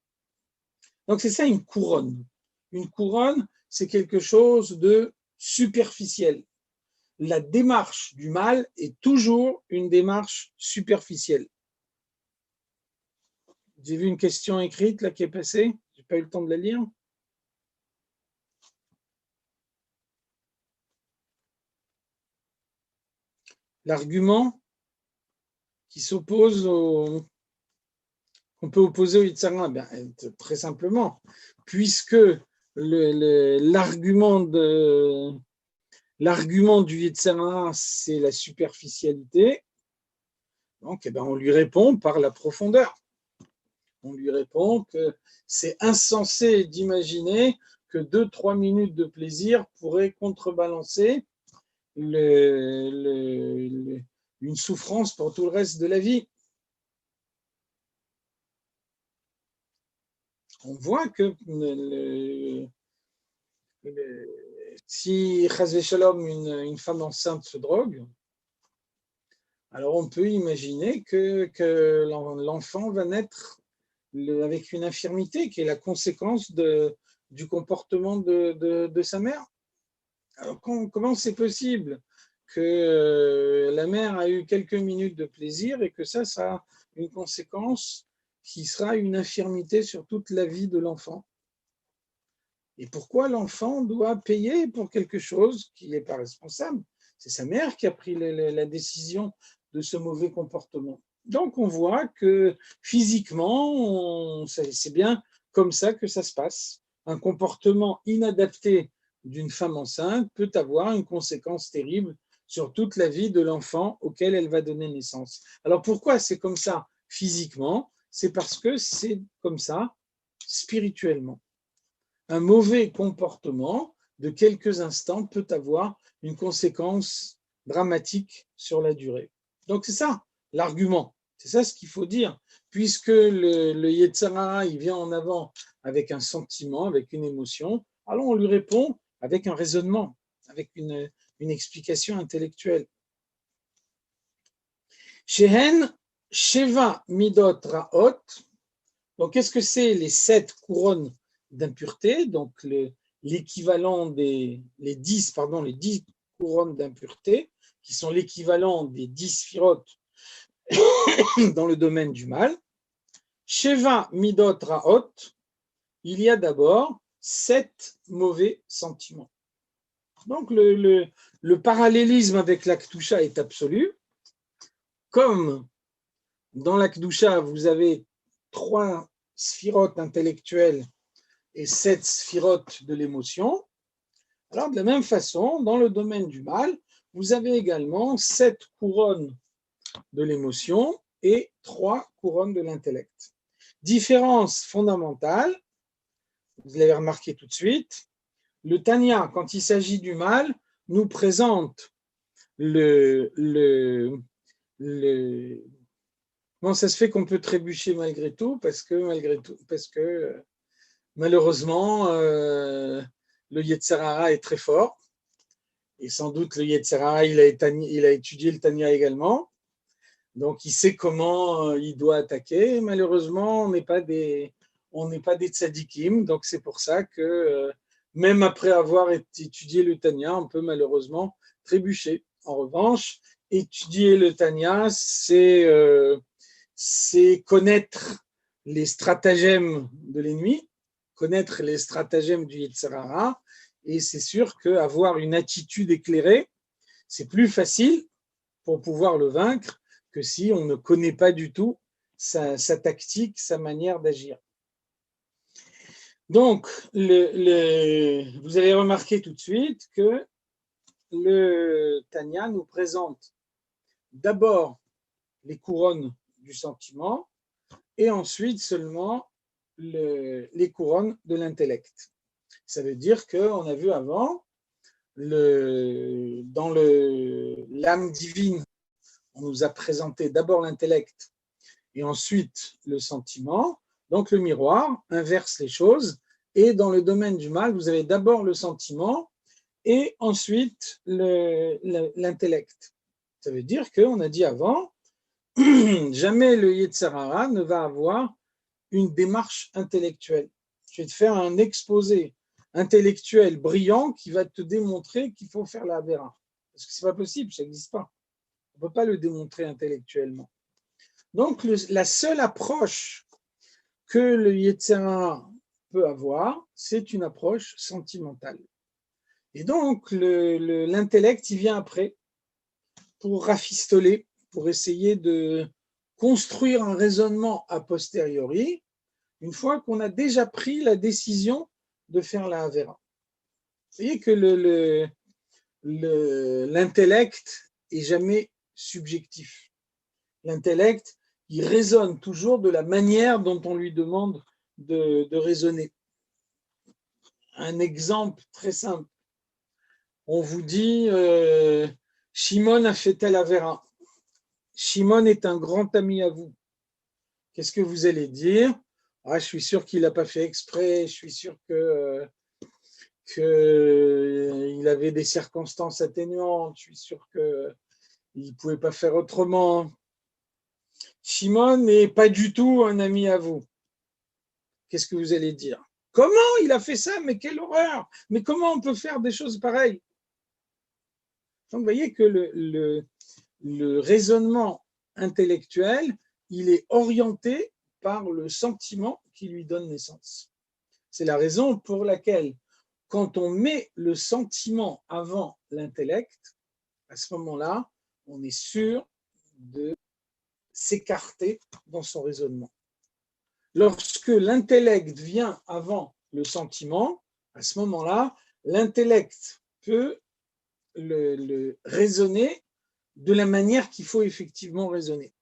Donc, c'est ça une couronne. Une couronne, c'est quelque chose de superficiel. La démarche du mal est toujours une démarche superficielle. J'ai vu une question écrite là qui est passée, je n'ai pas eu le temps de la lire. L'argument qui s'oppose qu'on peut opposer au Yetzer Hara, très simplement, puisque l'argument du Yetzer Hara, c'est la superficialité, donc on lui répond par la profondeur. On lui répond que c'est insensé d'imaginer que 2-3 minutes de plaisir pourraient contrebalancer une souffrance pour tout le reste de la vie. On voit que si chas v'shalom, une femme enceinte se drogue, alors on peut imaginer que l'enfant va naître avec une infirmité qui est la conséquence du comportement de sa mère. Alors comment c'est possible que la mère a eu quelques minutes de plaisir et que ça a une conséquence qui sera une infirmité sur toute la vie de l'enfant? Et pourquoi l'enfant doit payer pour quelque chose qui n'est pas responsable? C'est sa mère qui a pris la décision de ce mauvais comportement. Donc on voit que physiquement, c'est bien comme ça que ça se passe. Un comportement inadapté d'une femme enceinte peut avoir une conséquence terrible sur toute la vie de l'enfant auquel elle va donner naissance. Alors pourquoi c'est comme ça physiquement? C'est parce que c'est comme ça spirituellement. Un mauvais comportement de quelques instants peut avoir une conséquence dramatique sur la durée. Donc c'est ça l'argument, c'est ça ce qu'il faut dire, puisque le Yetzer Hara, il vient en avant avec un sentiment, avec une émotion, alors on lui répond avec un raisonnement, avec une explication intellectuelle. Shehen Sheva Midot Raot. Donc, qu'est-ce que c'est les 7 couronnes d'impureté? Donc, l'équivalent les 10 couronnes d'impureté, qui sont l'équivalent des 10 sphirotes dans le domaine du mal. Sheva Midot Raot, il y a d'abord 7 mauvais sentiments. Donc, le parallélisme avec la Kedusha est absolu. Comme dans la Kedusha, vous avez 3 sphirotes intellectuelles et 7 sphirotes de l'émotion, alors de la même façon, dans le domaine du mal, vous avez également 7 couronnes de l'émotion et 3 couronnes de l'intellect. Différence fondamentale, vous l'avez remarqué tout de suite, le Tanya, quand il s'agit du mal, nous présente comment ça se fait qu'on peut trébucher malgré tout, parce que malheureusement, le Yetzer Hara est très fort, et sans doute le Yetzer Hara, il a étudié le Tanya également, donc il sait comment il doit attaquer. Malheureusement, on n'est pas des tzadikim, donc c'est pour ça que même après avoir étudié le Tanya, on peut malheureusement trébucher. En revanche, étudier le Tanya, c'est connaître les stratagèmes de l'ennemi, connaître les stratagèmes du Yetzer Hara, et c'est sûr qu'avoir une attitude éclairée, c'est plus facile pour pouvoir le vaincre que si on ne connaît pas du tout sa tactique, sa manière d'agir. Donc, vous avez remarqué tout de suite que le Tanya nous présente d'abord les couronnes du sentiment et ensuite seulement les couronnes de l'intellect. Ça veut dire qu'on a vu avant, dans l'âme divine, on nous a présenté d'abord l'intellect et ensuite le sentiment. Donc le miroir inverse les choses et dans le domaine du mal, vous avez d'abord le sentiment et ensuite l'intellect. Ça veut dire qu'on a dit avant, jamais le Yetzer Hara ne va avoir une démarche intellectuelle. Je vais te faire un exposé intellectuel brillant qui va te démontrer qu'il faut faire la Avera. Parce que ce n'est pas possible, ça n'existe pas. On ne peut pas le démontrer intellectuellement. Donc, la seule approche que le Yetzer Hara peut avoir, c'est une approche sentimentale. Et donc, l'intellect, il vient après pour rafistoler, pour essayer de construire un raisonnement a posteriori, une fois qu'on a déjà pris la décision de faire la Avera. Vous voyez que l'intellect est jamais subjectif. L'intellect, il raisonne toujours de la manière dont on lui demande de raisonner. Un exemple très simple. On vous dit, Shimon a fait telle Avera. Shimon est un grand ami à vous. Qu'est-ce que vous allez dire? Je suis sûr qu'il n'a pas fait exprès, je suis sûr qu'il avait des circonstances atténuantes, je suis sûr qu'il ne pouvait pas faire autrement. Shimon n'est pas du tout un ami à vous. Qu'est-ce que vous allez dire? Comment il a fait ça? Mais quelle horreur! Mais comment on peut faire des choses pareilles? Donc, vous voyez que le raisonnement intellectuel, il est orienté par le sentiment qui lui donne naissance. C'est la raison pour laquelle, quand on met le sentiment avant l'intellect, à ce moment-là, on est sûr de s'écarter dans son raisonnement. Lorsque l'intellect vient avant le sentiment, à ce moment-là, l'intellect peut le raisonner de la manière qu'il faut effectivement raisonner.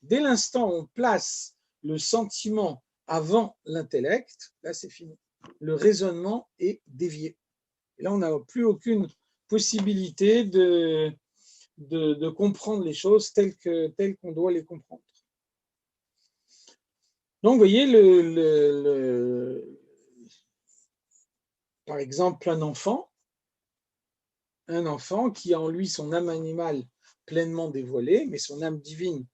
Dès l'instant où on place le sentiment avant l'intellect, là c'est fini. Le raisonnement est dévié. Et là, on n'a plus aucune possibilité de comprendre les choses telles qu'on doit les comprendre. Donc, vous voyez, par exemple, un enfant qui a en lui son âme animale pleinement dévoilée, mais son âme divine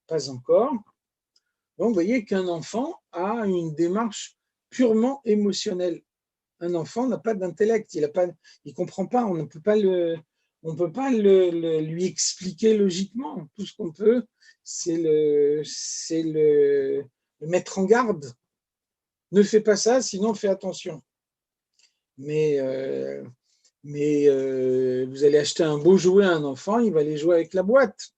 pas encore. Donc, vous voyez qu'un enfant a une démarche purement émotionnelle. Un enfant n'a pas d'intellect, il comprend pas, on ne peut pas lui expliquer logiquement. Tout ce qu'on peut, c'est le mettre en garde. Ne fais pas ça, sinon fais attention. Mais vous allez acheter un beau jouet à un enfant, il va aller jouer avec la boîte.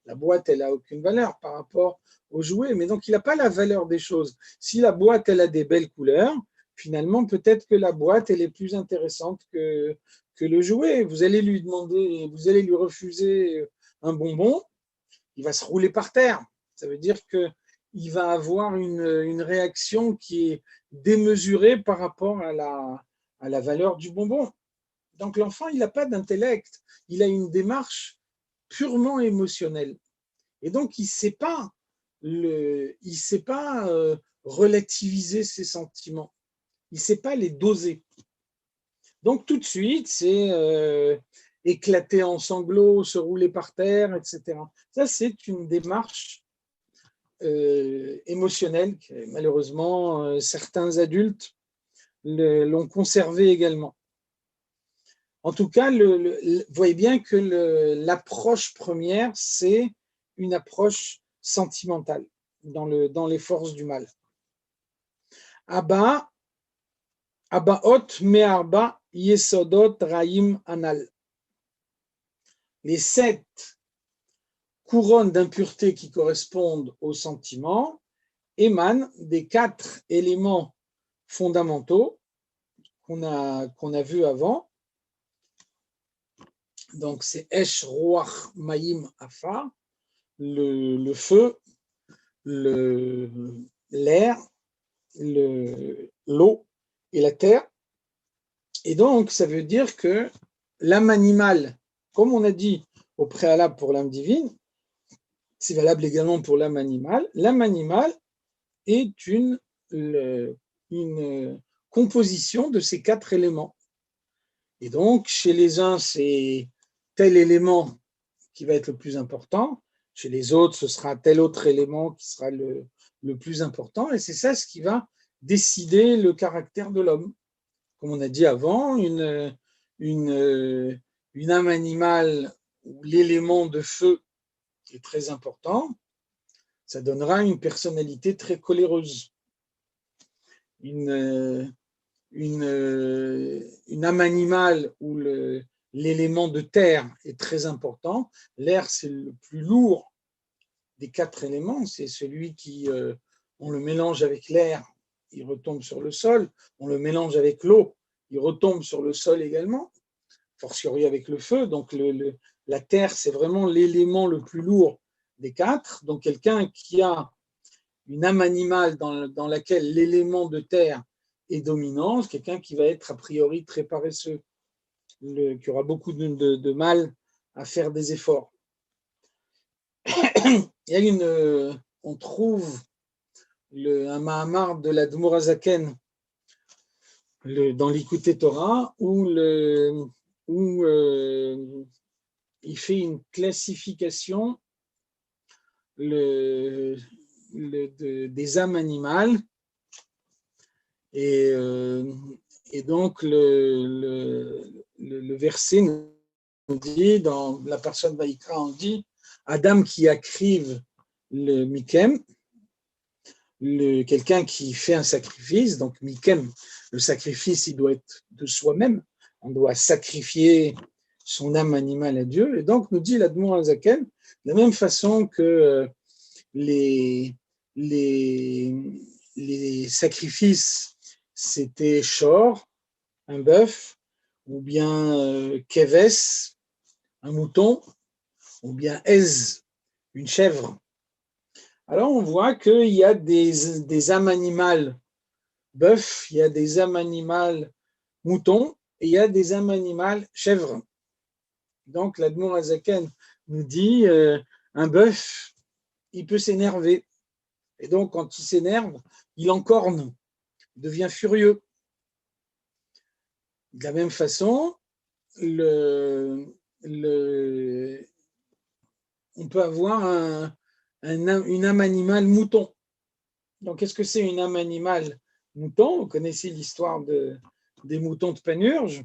La boîte, elle n'a aucune valeur par rapport au jouet, mais donc il n'a pas la valeur des choses. Si la boîte, elle a des belles couleurs, finalement, peut-être que la boîte, elle est plus intéressante que le jouet. Vous allez lui refuser un bonbon, il va se rouler par terre. Ça veut dire qu'il va avoir une réaction qui est démesurée par rapport à la valeur du bonbon. Donc l'enfant, il n'a pas d'intellect, il a une démarche purement émotionnelle. Et donc, il ne sait pas relativiser ses sentiments. Il ne sait pas les doser. Donc, tout de suite, c'est éclater en sanglots, se rouler par terre, etc. Ça, c'est une démarche émotionnelle que, malheureusement, certains adultes l'ont conservée également. En tout cas, vous voyez bien que l'approche première, c'est une approche sentimentale dans les forces du mal. Abba Abaot me'arba yesodot raim anal. Les 7 couronnes d'impureté qui correspondent aux sentiments émanent des 4 éléments fondamentaux qu'on a vus avant. Donc, c'est Esh, Roach, Maïm, Afar, le feu, l'air, l'eau et la terre. Et donc, ça veut dire que l'âme animale, comme on a dit au préalable pour l'âme divine, c'est valable également pour l'âme animale. L'âme animale est une composition de ces 4 éléments. Et donc, chez les uns, c'est tel élément qui va être le plus important. Chez les autres, ce sera tel autre élément qui sera le plus important. Et c'est ça ce qui va décider le caractère de l'homme. Comme on a dit avant, une âme animale où l'élément de feu est très important, ça donnera une personnalité très coléreuse. Une âme animale où l'élément de terre est très important, l'air c'est le plus lourd des 4 éléments, c'est celui qui, on le mélange avec l'air, il retombe sur le sol, on le mélange avec l'eau, il retombe sur le sol également, fortiori avec le feu, donc la terre c'est vraiment l'élément le plus lourd des 4, donc quelqu'un qui a une âme animale dans laquelle l'élément de terre est dominant, c'est quelqu'un qui va être a priori très paresseux, qui aura beaucoup de mal à faire des efforts. Il y a on trouve un Mahamar de l'Admour HaZaken dans l'Ikouté Torah où il fait une classification des âmes animales et donc le verset nous dit, dans la personne Vaïkra, on dit Adam qui acrive le Mikem, quelqu'un qui fait un sacrifice, donc Mikem, le sacrifice, il doit être de soi-même, on doit sacrifier son âme animale à Dieu, et donc nous dit l'Admour HaZaken, de la même façon que les sacrifices, c'était Shor, un bœuf, ou bien Keves, un mouton, ou bien Ez, une chèvre. Alors on voit qu'il y a des âmes animales bœuf, il y a des âmes animales moutons, et il y a des âmes animales chèvres. Donc l'Admour Azaken nous dit un bœuf, il peut s'énerver. Et donc quand il s'énerve, il encorne, il devient furieux. De la même façon, on peut avoir une âme animale mouton. Donc, qu'est-ce que c'est une âme animale mouton? Vous connaissez l'histoire des moutons de Panurge.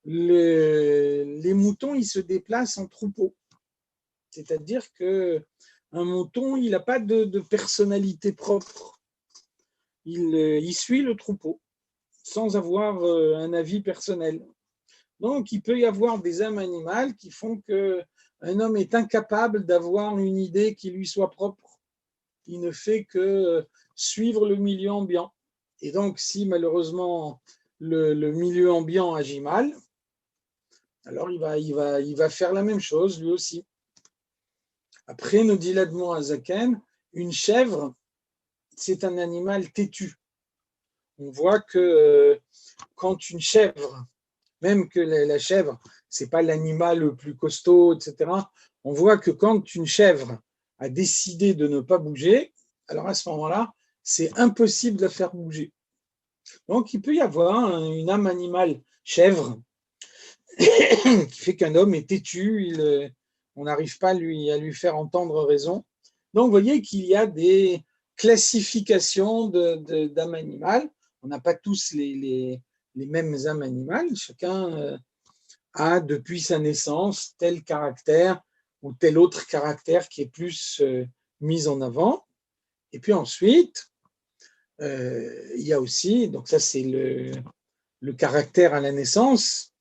Les moutons, ils se déplacent en troupeau. C'est-à-dire qu'un mouton, il n'a pas de personnalité propre. Il suit le troupeau sans avoir un avis personnel. Donc, il peut y avoir des âmes animales qui font qu'un homme est incapable d'avoir une idée qui lui soit propre. Il ne fait que suivre le milieu ambiant. Et donc, si malheureusement le milieu ambiant agit mal, alors il va faire la même chose lui aussi. Après, nous dit l'Admour Azaken, une chèvre, c'est un animal têtu. On voit que quand une chèvre, même que la chèvre, ce n'est pas l'animal le plus costaud, etc., on voit que quand une chèvre a décidé de ne pas bouger, alors à ce moment-là, c'est impossible de la faire bouger. Donc, il peut y avoir une âme animale chèvre qui fait qu'un homme est têtu, on n'arrive pas à lui faire entendre raison. Donc, vous voyez qu'il y a des classifications d'âmes animales. On n'a pas tous les mêmes âmes animales. Chacun a, depuis sa naissance, tel caractère ou tel autre caractère qui est plus mis en avant. Et puis ensuite, il y a aussi, donc ça c'est le caractère à la naissance,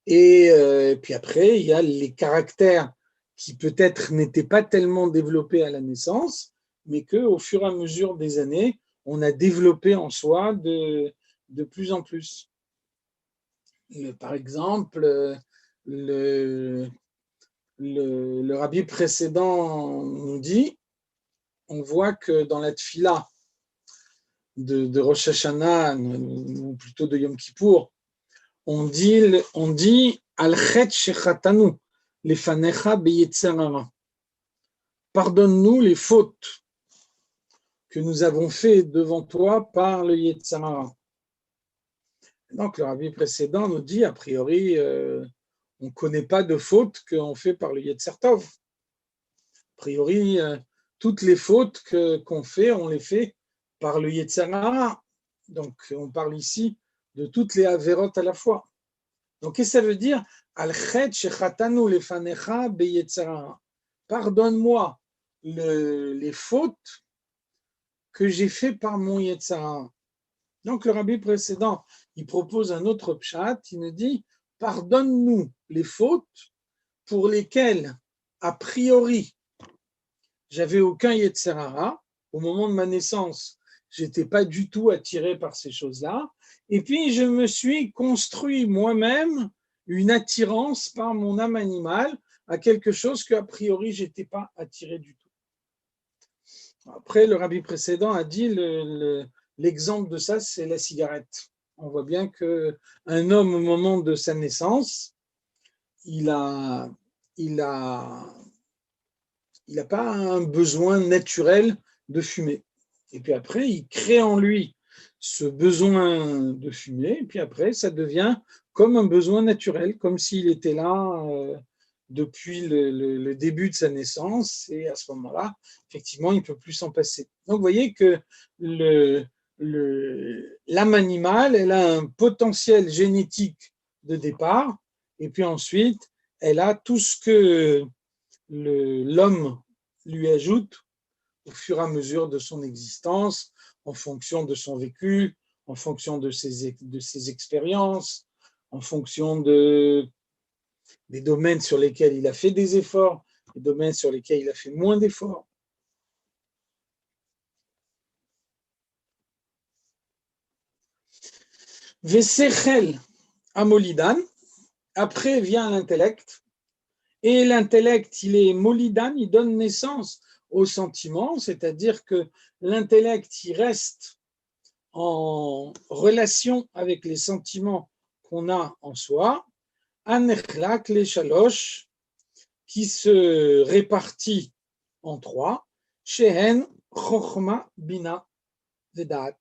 et puis après, il y a les caractères qui peut-être n'étaient pas tellement développés à la naissance, mais qu'au fur et à mesure des années, on a développé en soi de plus en plus. Par exemple, le rabbi précédent nous dit, on voit que dans la tfila de Rosh Hashanah, ou plutôt de Yom Kippour, on dit Al-Chet Shechatanu, Lefanecha Beyetzer Hara. Pardonne-nous les fautes que nous avons fait devant toi par le Yetzer Hara. Donc, le rabbi précédent nous dit, a priori, on ne connaît pas de fautes qu'on fait par le Yetzer Tov. A priori, toutes les fautes qu'on fait, on les fait par le Yetzer Hara. Donc, on parle ici de toutes les avérotes à la fois. Donc, qu'est-ce que ça veut dire? Al-Chet Shechatanu Lefanecha Beyetzer Hara. Pardonne-moi les fautes que j'ai fait par mon Yetzer Hara. Donc, le rabbi précédent, il propose un autre pshat, il nous dit, pardonne-nous les fautes pour lesquelles, a priori, j'avais aucun Yetzer Hara. Au moment de ma naissance, je n'étais pas du tout attiré par ces choses-là. Et puis, je me suis construit moi-même une attirance par mon âme animale à quelque chose qu'a priori, je n'étais pas attiré du tout. Après, le rabbi précédent a dit, l'exemple de ça, c'est la cigarette. On voit bien qu'un homme, au moment de sa naissance, il n'a pas un besoin naturel de fumer. Et puis après, il crée en lui ce besoin de fumer, et puis après, ça devient comme un besoin naturel, comme s'il était là depuis le début de sa naissance, et à ce moment-là, effectivement, il ne peut plus s'en passer. Donc, vous voyez que l'âme animale, elle a un potentiel génétique de départ, et puis ensuite, elle a tout ce que l'homme lui ajoute au fur et à mesure de son existence, en fonction de son vécu, en fonction de ses expériences, en fonction des domaines sur lesquels il a fait des efforts, des domaines sur lesquels il a fait moins d'efforts. Vesechel amolidan, après vient l'intellect, et l'intellect, il est molidan, il donne naissance au sentiment, c'est-à-dire que l'intellect, il reste en relation avec les sentiments qu'on a en soi, Anechlak les Shalosh, qui se répartit en 3, Shehen, Chochma, Bina, Vedat.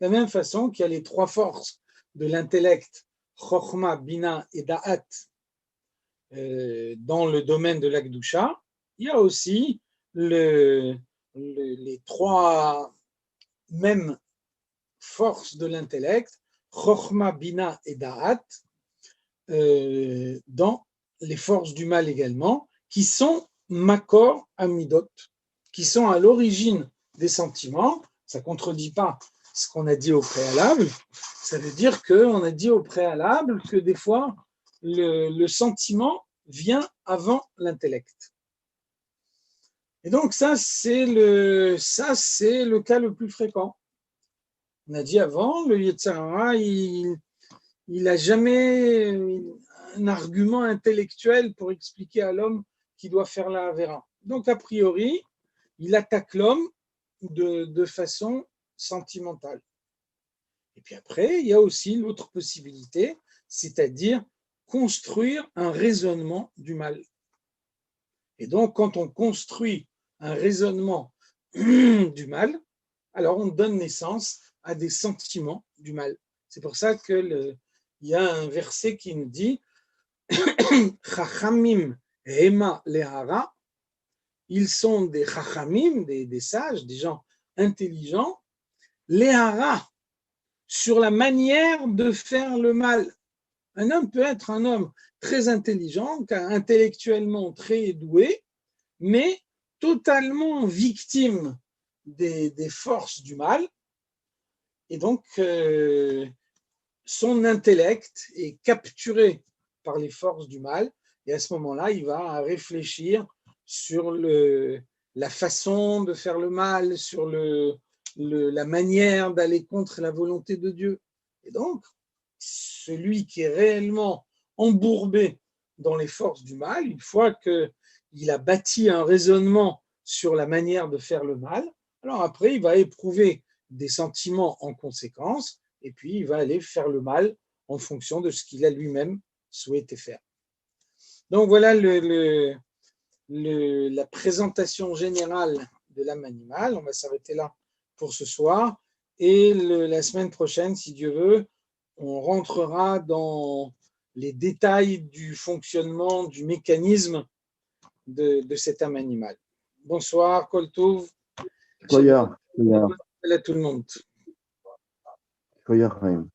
De la même façon qu'il y a les 3 forces de l'intellect, Chochma, Bina et Da'at, dans le domaine de l'Akdusha, il y a aussi les 3 mêmes forces de l'intellect, Chochma, Bina et Da'at, dans les forces du mal également, qui sont Makor Amidot, qui sont à l'origine des sentiments. Ça ne contredit pas ce qu'on a dit au préalable. Ça veut dire qu'on a dit au préalable que des fois, le sentiment vient avant l'intellect. Et donc ça, c'est le cas le plus fréquent. On a dit avant, le Yetzer Hara, il n'a jamais un argument intellectuel pour expliquer à l'homme qu'il doit faire la Avera. Donc, a priori, il attaque l'homme de façon sentimentale. Et puis après, il y a aussi l'autre possibilité, c'est-à-dire construire un raisonnement du mal. Et donc, quand on construit un raisonnement du mal, alors on donne naissance à des sentiments du mal. C'est pour ça qu'il y a un verset qui nous dit Chachamim Hema Lehara, ils sont des Chachamim, des sages, des gens intelligents, Lehara, sur la manière de faire le mal. Un homme peut être un homme très intelligent, intellectuellement très doué, mais totalement victime des forces du mal. Et donc, son intellect est capturé par les forces du mal. Et à ce moment-là, il va réfléchir sur la façon de faire le mal, sur la manière d'aller contre la volonté de Dieu. Et donc, celui qui est réellement embourbé dans les forces du mal, une fois qu'il a bâti un raisonnement sur la manière de faire le mal, alors après, il va éprouver des sentiments en conséquence, et puis il va aller faire le mal en fonction de ce qu'il a lui-même souhaité faire. Donc voilà la présentation générale de l'âme animale. On va s'arrêter là pour ce soir, et la semaine prochaine, si Dieu veut, on rentrera dans les détails du fonctionnement, du mécanisme de cette âme animale. Bonsoir, Kol Tov. Koya. À tout le monde. Koya Chaim.